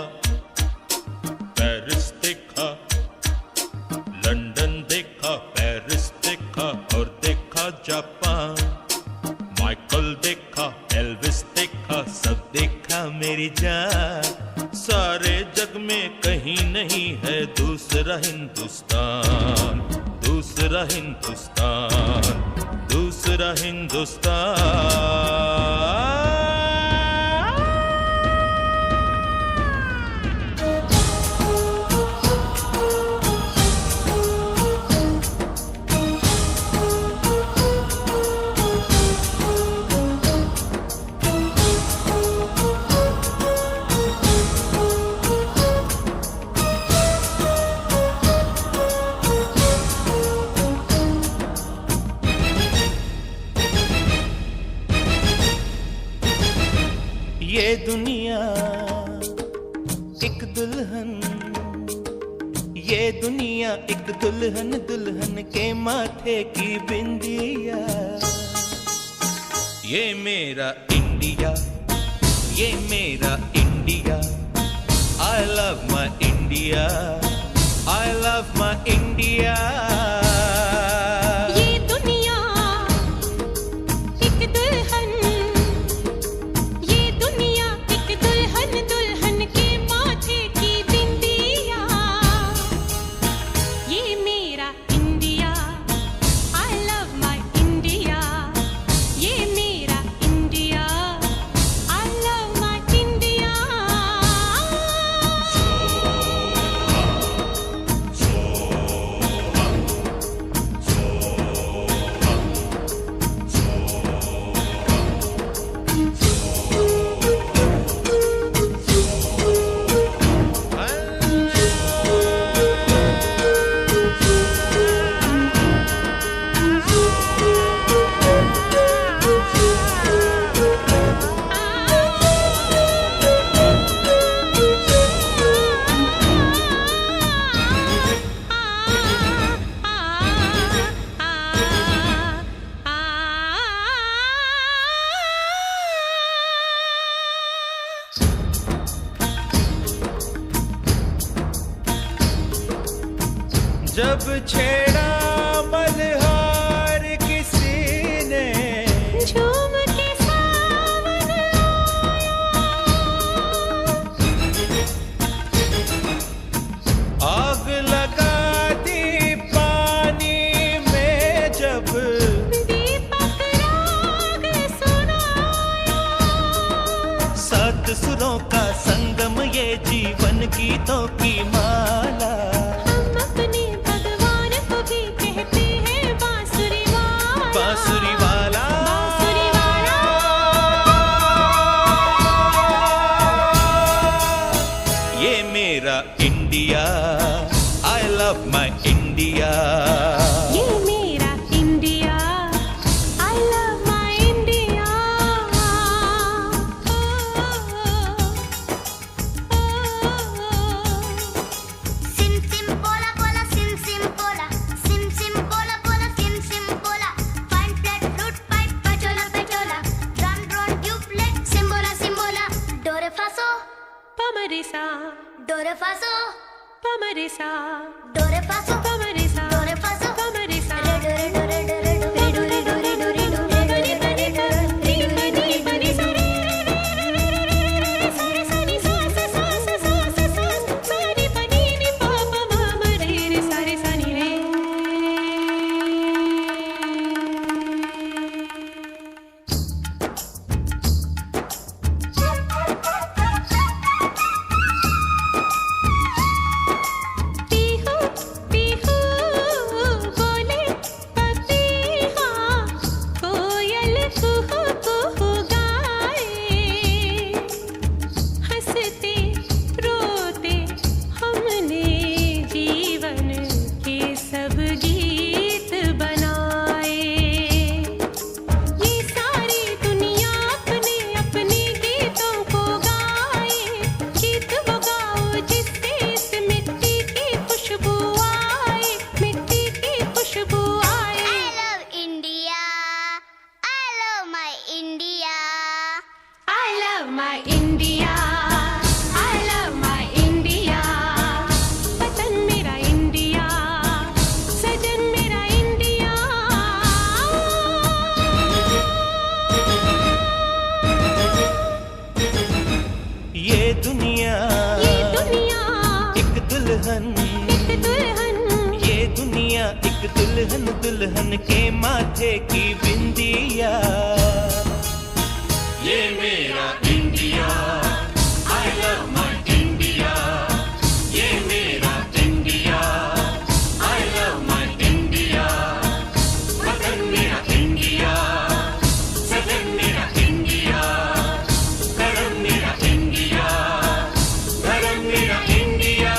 Paris देखा, London देखा, Paris देखा और देखा Japan. Michael देखा, Elvis देखा, सब देखा मेरी जान। सारे जग में कहीं नहीं है दूसरा हिंदुस्तान, दूसरा हिंदुस्तान, दूसरा हिंदुस्तान। ये दुनिया एक दुल्हन, ये दुनिया एक दुल्हन, दुल्हन के माथे की बिंदिया। ये मेरा इंडिया, ये मेरा India. I love my India, I love my India। जब छेड़ा मल्हार किसी ने, झूम के सावन आग लगा दी पानी में जब दीपक राग सुनाया। सात सुरों का संगम ये जीवन की गीतों की माला। हम अपने भगवान को भी कहते हैं बांसुरी वाला, बांसुरी वाला, बांसुरी वाला। ये मेरा India, I love my India। ये मेरा India, I love my India। Sim sim bola bola sim sim bola, sim sim bola bola sim sim bola. Fine flat flute pipe pachola pachola, run run duplet simbola simbola. Do re fa so, पमरिसा, do re fa so, पमरिसा, do re fa so, पमरिसा, do re fa so, पमरिसा। re do re do re do re do re do re do re do re do re do re do re do re री पनी पनी सा रे सा रे सा नी सा सा सा सा सा सा सा सा री पनी नी पा पा मा मा रे रे सा रे सा नी रे। पीहू पीहू बोले पपीहा, कोयल कुहू कुहू गाए। हंसते रोते हमने जीवन के सब गीत बनाए। ये सारी दुनिया अपने अपने गीतों को गाए। गीत वो गाओ जिससे इस मिट्टी की खुशबू आए, मिट्टी की खुशबू आए। I love India, I love my India. I love my India, I love my India। वतन मेरा इंडिया, सजन मेरा इंडिया। ये दुनिया, ये दुनिया एक दुल्हन, एक दुल्हन, ये दुनिया एक दुल्हन, दुल्हन के माथे की बिंदिया। ये मेरा India, I love my India। ये मेरा India, I love my India। वतन मेरा इंडिया, सजन मेरा इंडिया, धर्म मेरा इंडिया, धर्म मेरा इंडिया।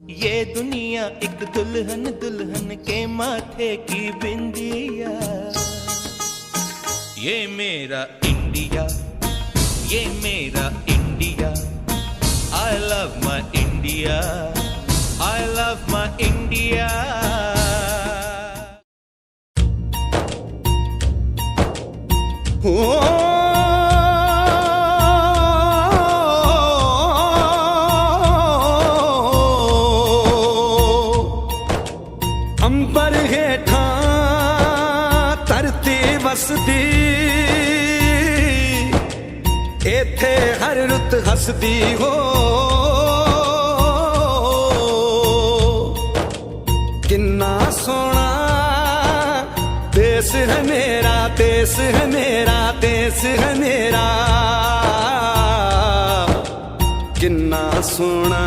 ये दुनिया एक दुल्हन, दुल्हन के माथे की बिंदिया। ये मेरा इंडिया, ये मेरा India. I love my India, I love my India। अंबर हेठा धरती वसदी, एथे हर रुत हसदी हो। किन्ना सोना देश है मेरा, देश है मेरा, देश है मेरा। किन्ना सोना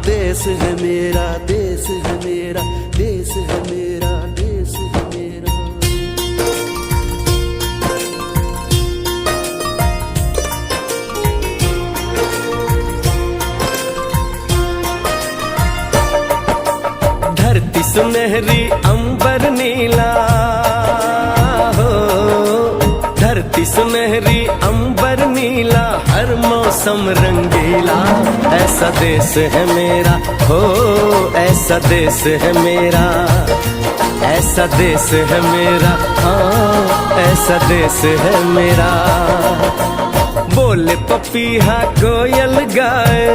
देश है मेरा, देश है मेरा, देश है मेरा, देश है मेरा। धरती सुनहरी अंबर नीला हो, धरती धरती सुनहरी अंबर नीला, हर मौसम रंगीला। ऐसा देश है मेरा, हो ऐसा देश है मेरा, ऐसा देश है मेरा, हाँ ऐसा देश है मेरा। बोले पपीहा कोयल गाए,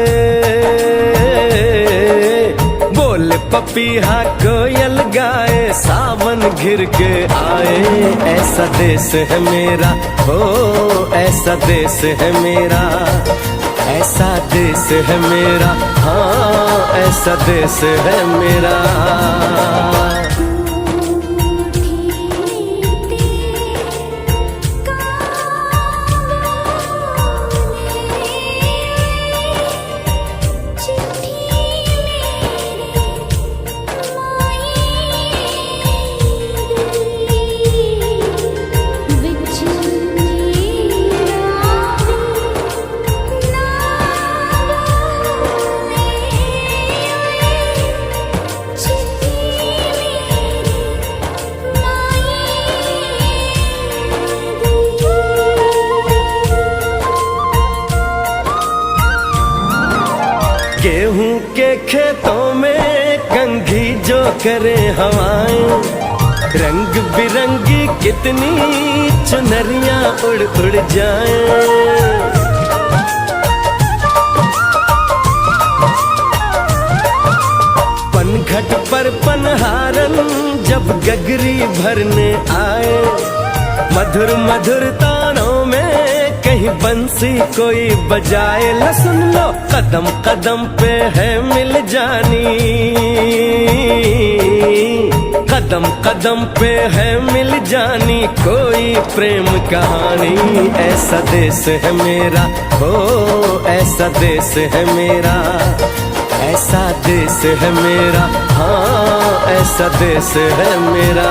बोले पपीहा कोयल गाए, सावन घिर के आए। ऐसा देश है मेरा, हो ऐसा देश है मेरा, ऐसा देश है मेरा, हाँ ऐसा देश है मेरा। गेहूं के खेतों में कंघी जो करे हवाएं, रंग बिरंगी कितनी चुनरियां उड़ उड़ जाएं। पनघट पर पनहारन जब गगरी भरने आए, मधुर मधुर तानों में कहीं बंसी कोई बजाए। ल सुन लो कदम कदम पे है मिल जानी, कदम कदम पे है मिल जानी कोई प्रेम कहानी। ऐसा देश है मेरा, हो ऐसा देश है मेरा, ऐसा देश है मेरा, हाँ ऐसा देश है मेरा।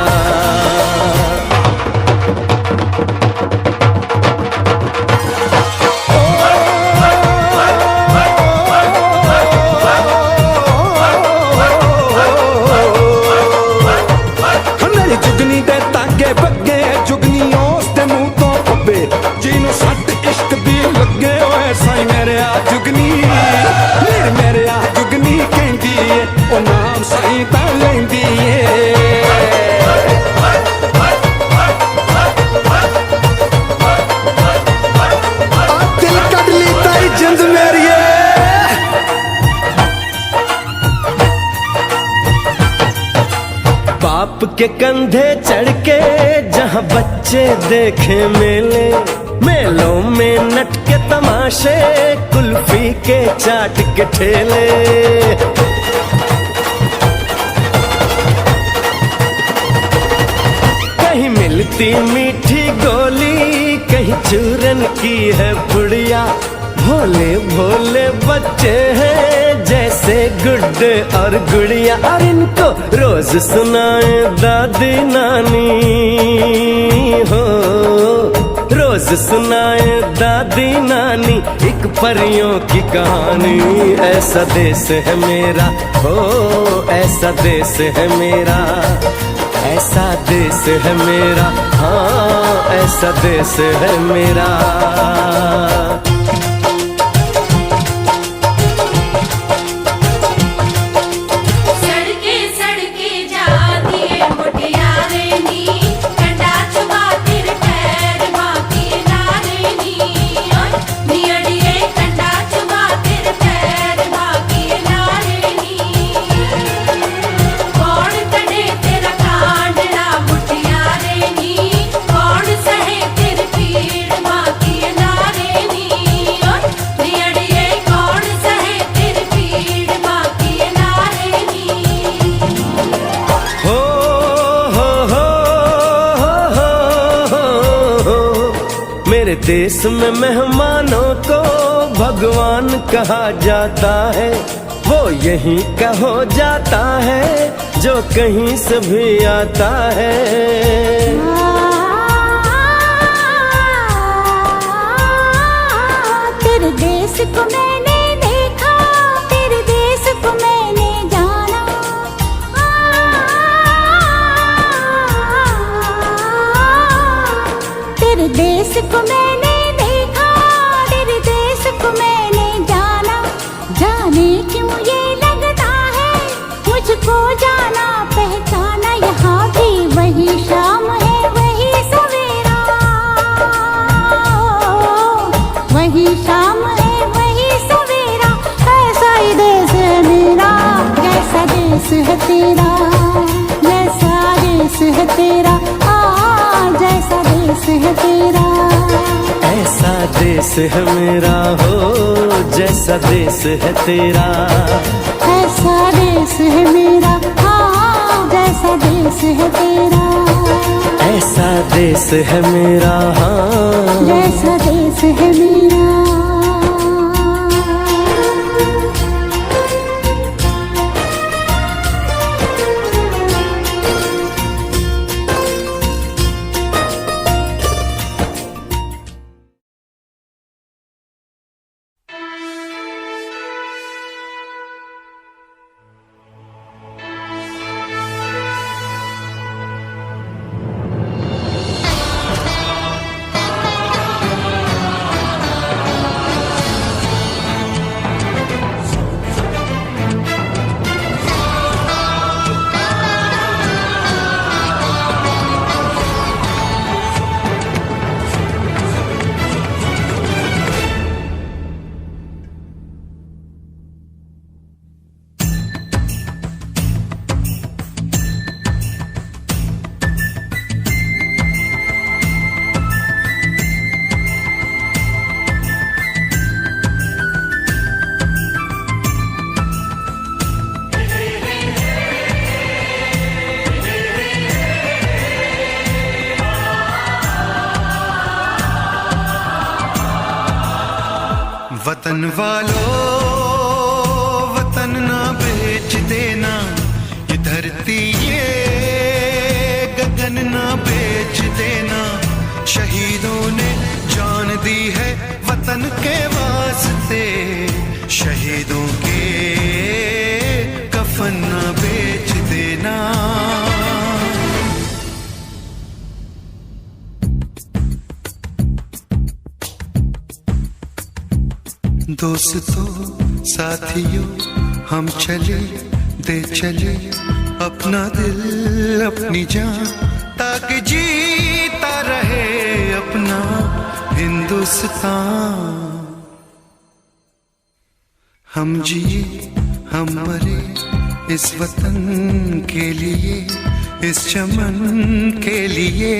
बाप के कंधे चढ़ के जहाँ बच्चे देखे मेले, मेलों में नट के तमाशे, कुल्फी के चाट के ठेले। कहीं मिलती मीठी गोली, कहीं चूरन की है पुड़िया। भोले भोले बच्चे हैं जैसे गुड्डे और गुड़िया, और इनको रोज सुनाए दादी नानी, हो रोज सुनाए दादी नानी एक परियों की कहानी। ऐसा देश है मेरा, हो ऐसा देश है मेरा, ऐसा देश है मेरा, हाँ ऐसा देश है मेरा। मेरे देश में मेहमानों को भगवान कहा जाता है, वो यहीं का हो जाता है जो कहीं से भी आता है। तेरे देश को मैंने देखा, तेरे देश को मैंने जाना, तेरे देश को मैंने देखा, तेरे देश को मैंने जाना, जाने क्यों ये लगता है मुझको जाना पहचाना। यहाँ भी वही शाम है वही सवेरा, वही शाम है वही सवेरा। ऐसा ही देश है मेरा, जैसा देश है तेरा, जैसा देश है तेरा, जैसा देश है तेरा। ऐसा देश है मेरा हो, जैसा देश है तेरा। ऐसा देश है मेरा, जैसा देश है तेरा। ऐसा देश है मेरा, जैसा देश है मेरा। वतन वालों वतन ना बेच देना, ये धरती ये गगन ना बेच देना। शहीदों ने जान दी है वतन के वास्ते, शहीदों के कफन ना बेच देना। दोस्तों साथियों हम चले दे चले अपना दिल अपनी जान, ताकि जीता रहे अपना हिंदुस्तान। हम जिए हम मरे इस वतन के लिए, इस चमन के लिए,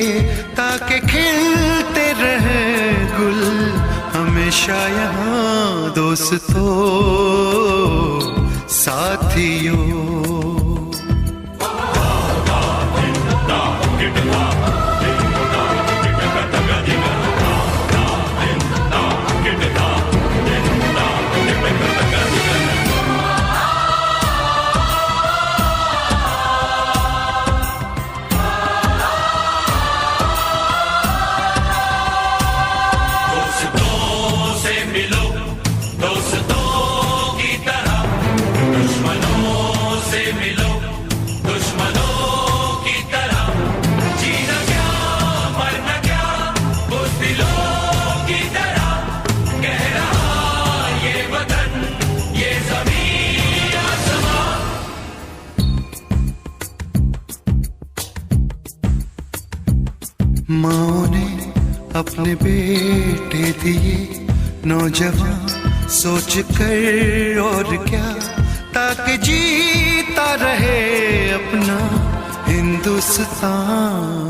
ताकि खिलते रहे गुल हमेशा यहाँ। दोस्तों साथियों माँ ने अपने बेटे दिए नौजवान सोच कर और क्या, ताकि जीता रहे अपना हिंदुस्तान।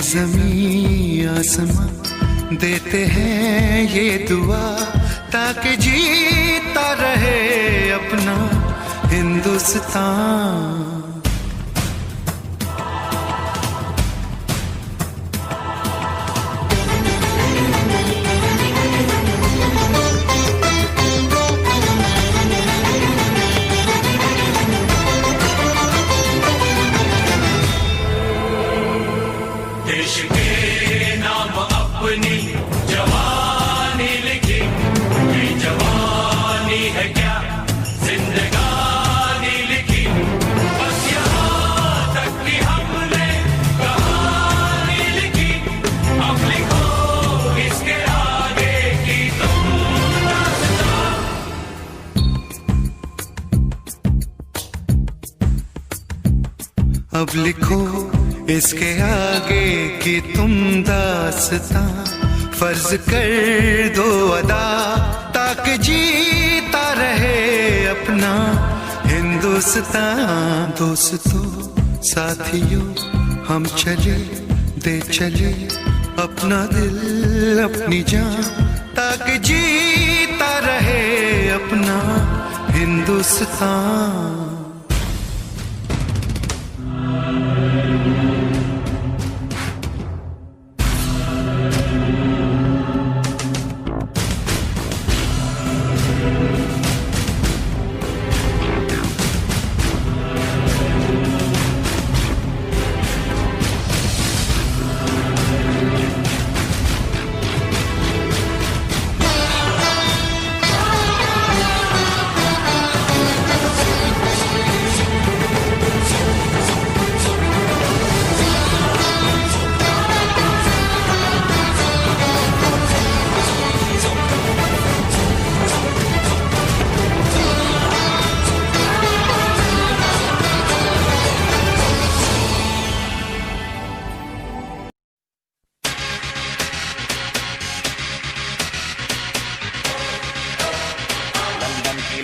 ज़मीं आसमां देते हैं ये दुआ ताकि जीता रहे अपना हिंदुस्तान। देश के नाम अपनी जवानी लिखी, ये जवानी है क्या जिंदगानी लिखी, बस यहाँ तक कि हमने कहानी लिखी, अब लिखो इसके आगे की तुम दास्तां। अब लिखो इसके आगे की तुम दास्तां, फर्ज कर दो अदा ताकि जीता रहे अपना हिंदुस्तान। दोस्तों साथियों हम चले दे चले अपना दिल अपनी जान ताकि जीता रहे अपना हिंदुस्तान।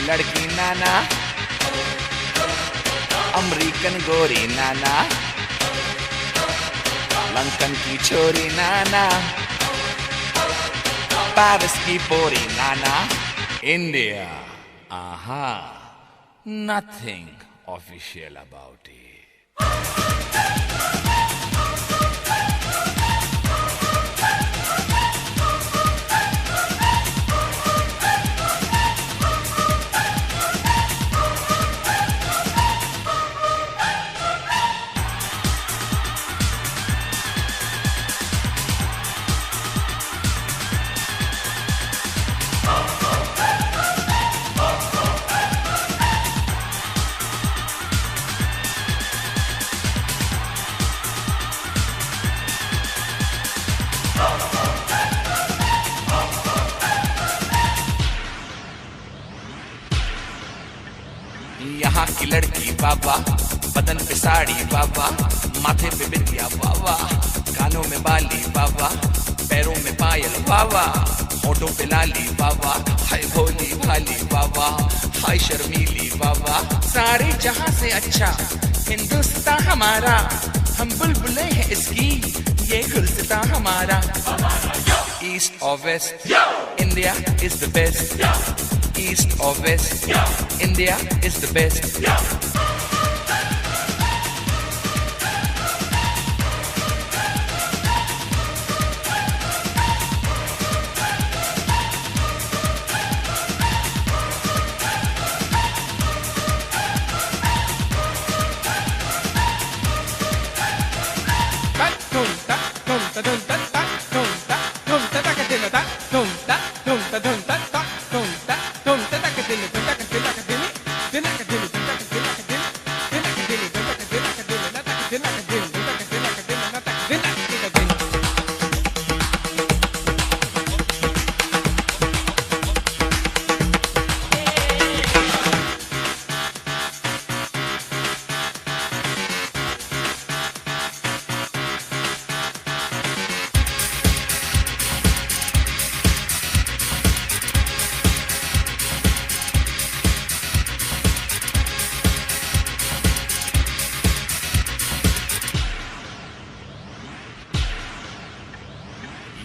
लड़की नाना, अमेरिकन गोरी नाना, लंदन की छोरी नाना, पेरिस की पोरी नाना, इंडिया, आहा, nothing official about it. यहाँ की लड़की बाबा, बदन पे साड़ी बाबा, माथे पे बिंदिया बाबा, कानों में बाली बाबा, पैरों में पायल बाबा, होठों पे लाली बाबा, हाय भोली भाली बाबा, हाय शर्मीली बाबा। सारे जहां से अच्छा हिंदुस्तान हमारा, हम बुलबुलें हैं इसकी, ये गुलसितां हमारा। ईस्ट और west, India is the best. East or west, India is the best.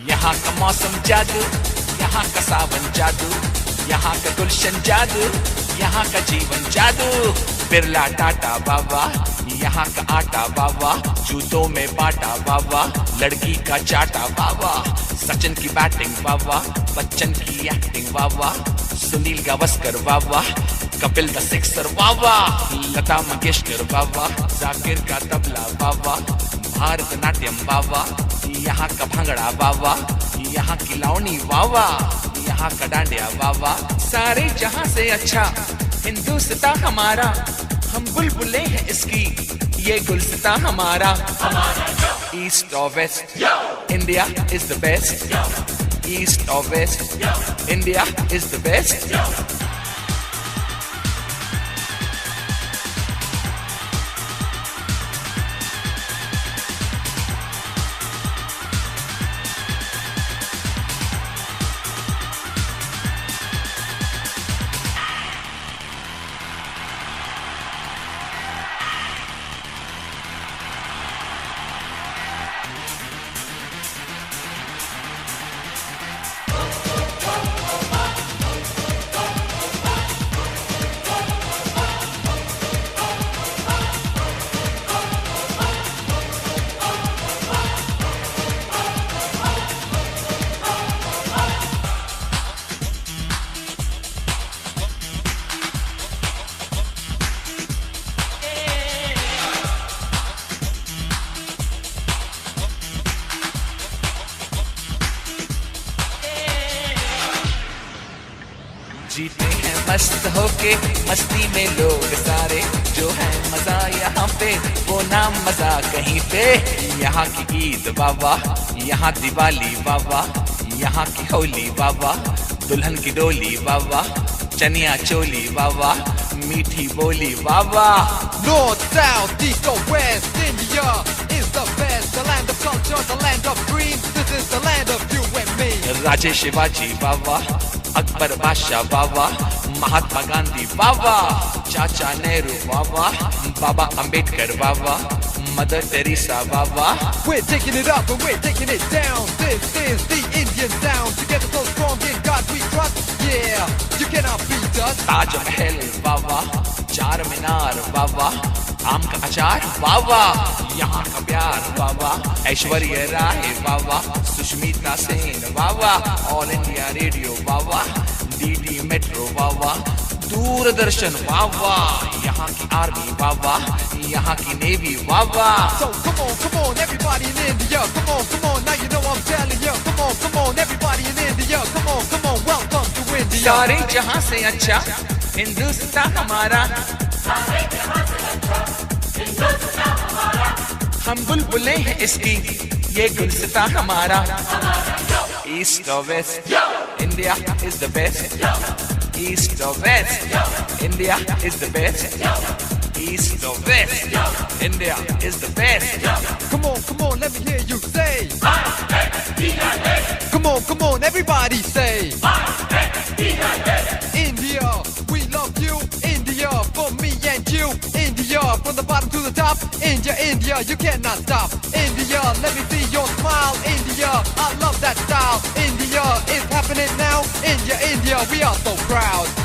यहाँ का मौसम जादू, यहाँ का सावन जादू, यहाँ का गुलशन जादू, यहाँ का जीवन जादू। बिरला टाटा बाबा, यहाँ का आटा बाबा, जूतों में बाटा बाबा, लड़की का चाटा बाबा। सचिन की बैटिंग बाबा, बच्चन की एक्टिंग बाबा, सुनील गावस्कर बाबा, कपिल द सिक्सर बाबा, लता मंगेशकर बाबा, जाकिर का तबला बाबा, भारतनाट्यम बाबा, यहाँ का भंगड़ा बाबा, यहाँ की लावनी बाबा, यहाँ का डांडिया बाबा। सारे जहां से अच्छा हिंदुस्तान हमारा, हम बुलबुलें हैं इसकी, ये गुलस्तान हमारा। ईस्ट और west, India is the best. East और west, India is the best. जीते हैं मस्त होके मस्ती में लोग सारे, जो है मजा यहाँ पे वो ना मजा कहीं पे। यहाँ की ईद बाबा, यहाँ दिवाली बाबा, यहाँ की होली बाबा, दुल्हन की डोली बाबा, चनिया चोली बाबा, मीठी बोली बाबा। North, south, east or west, India is the best. The land of culture, the land of dreams. This is the land of you and me. राजे शिवाजी बाबा, अकबर बादशाह बाबा, महात्मा गांधी बाबा, चाचा नेहरू बाबा, बाबा अंबेडकर बाबा, मदर टेरेसा बाबा। We're taking it up and we're taking it down. This is the Indian sound. Together so strong in God we trust. Yeah, you cannot beat us. Taj Mahal बाबा, Charminar बाबा, आम का अचार बाबा, यहाँ का प्यार बाबा, ऐश्वर्या राय बाबा, सुष्मिता सेन बाबा, ऑल इंडिया रेडियो बाबा, DD metro बाबा, दूरदर्शन बाबा, यहाँ की army बाबा, यहाँ की navy Baba. So come on, everybody in India. Come on, now you know I'm telling you. Come on, everybody in India. Come on, welcome to India. सारे जहां से अच्छा हिंदुस्तान हमारा, हम बुलबुलें हैं इसकी, ये गुलस्तान हमारा। ईस्ट और west, India is the best. East और west, India is the best. East or west, India is the best. Come on, let me hear you say. Come on, everybody say. India, we love you. India, for me and you. India, from the bottom to the top. India, you cannot stop. India, let me see your smile. India, I love that style. India, it's happening now. India, we are so proud.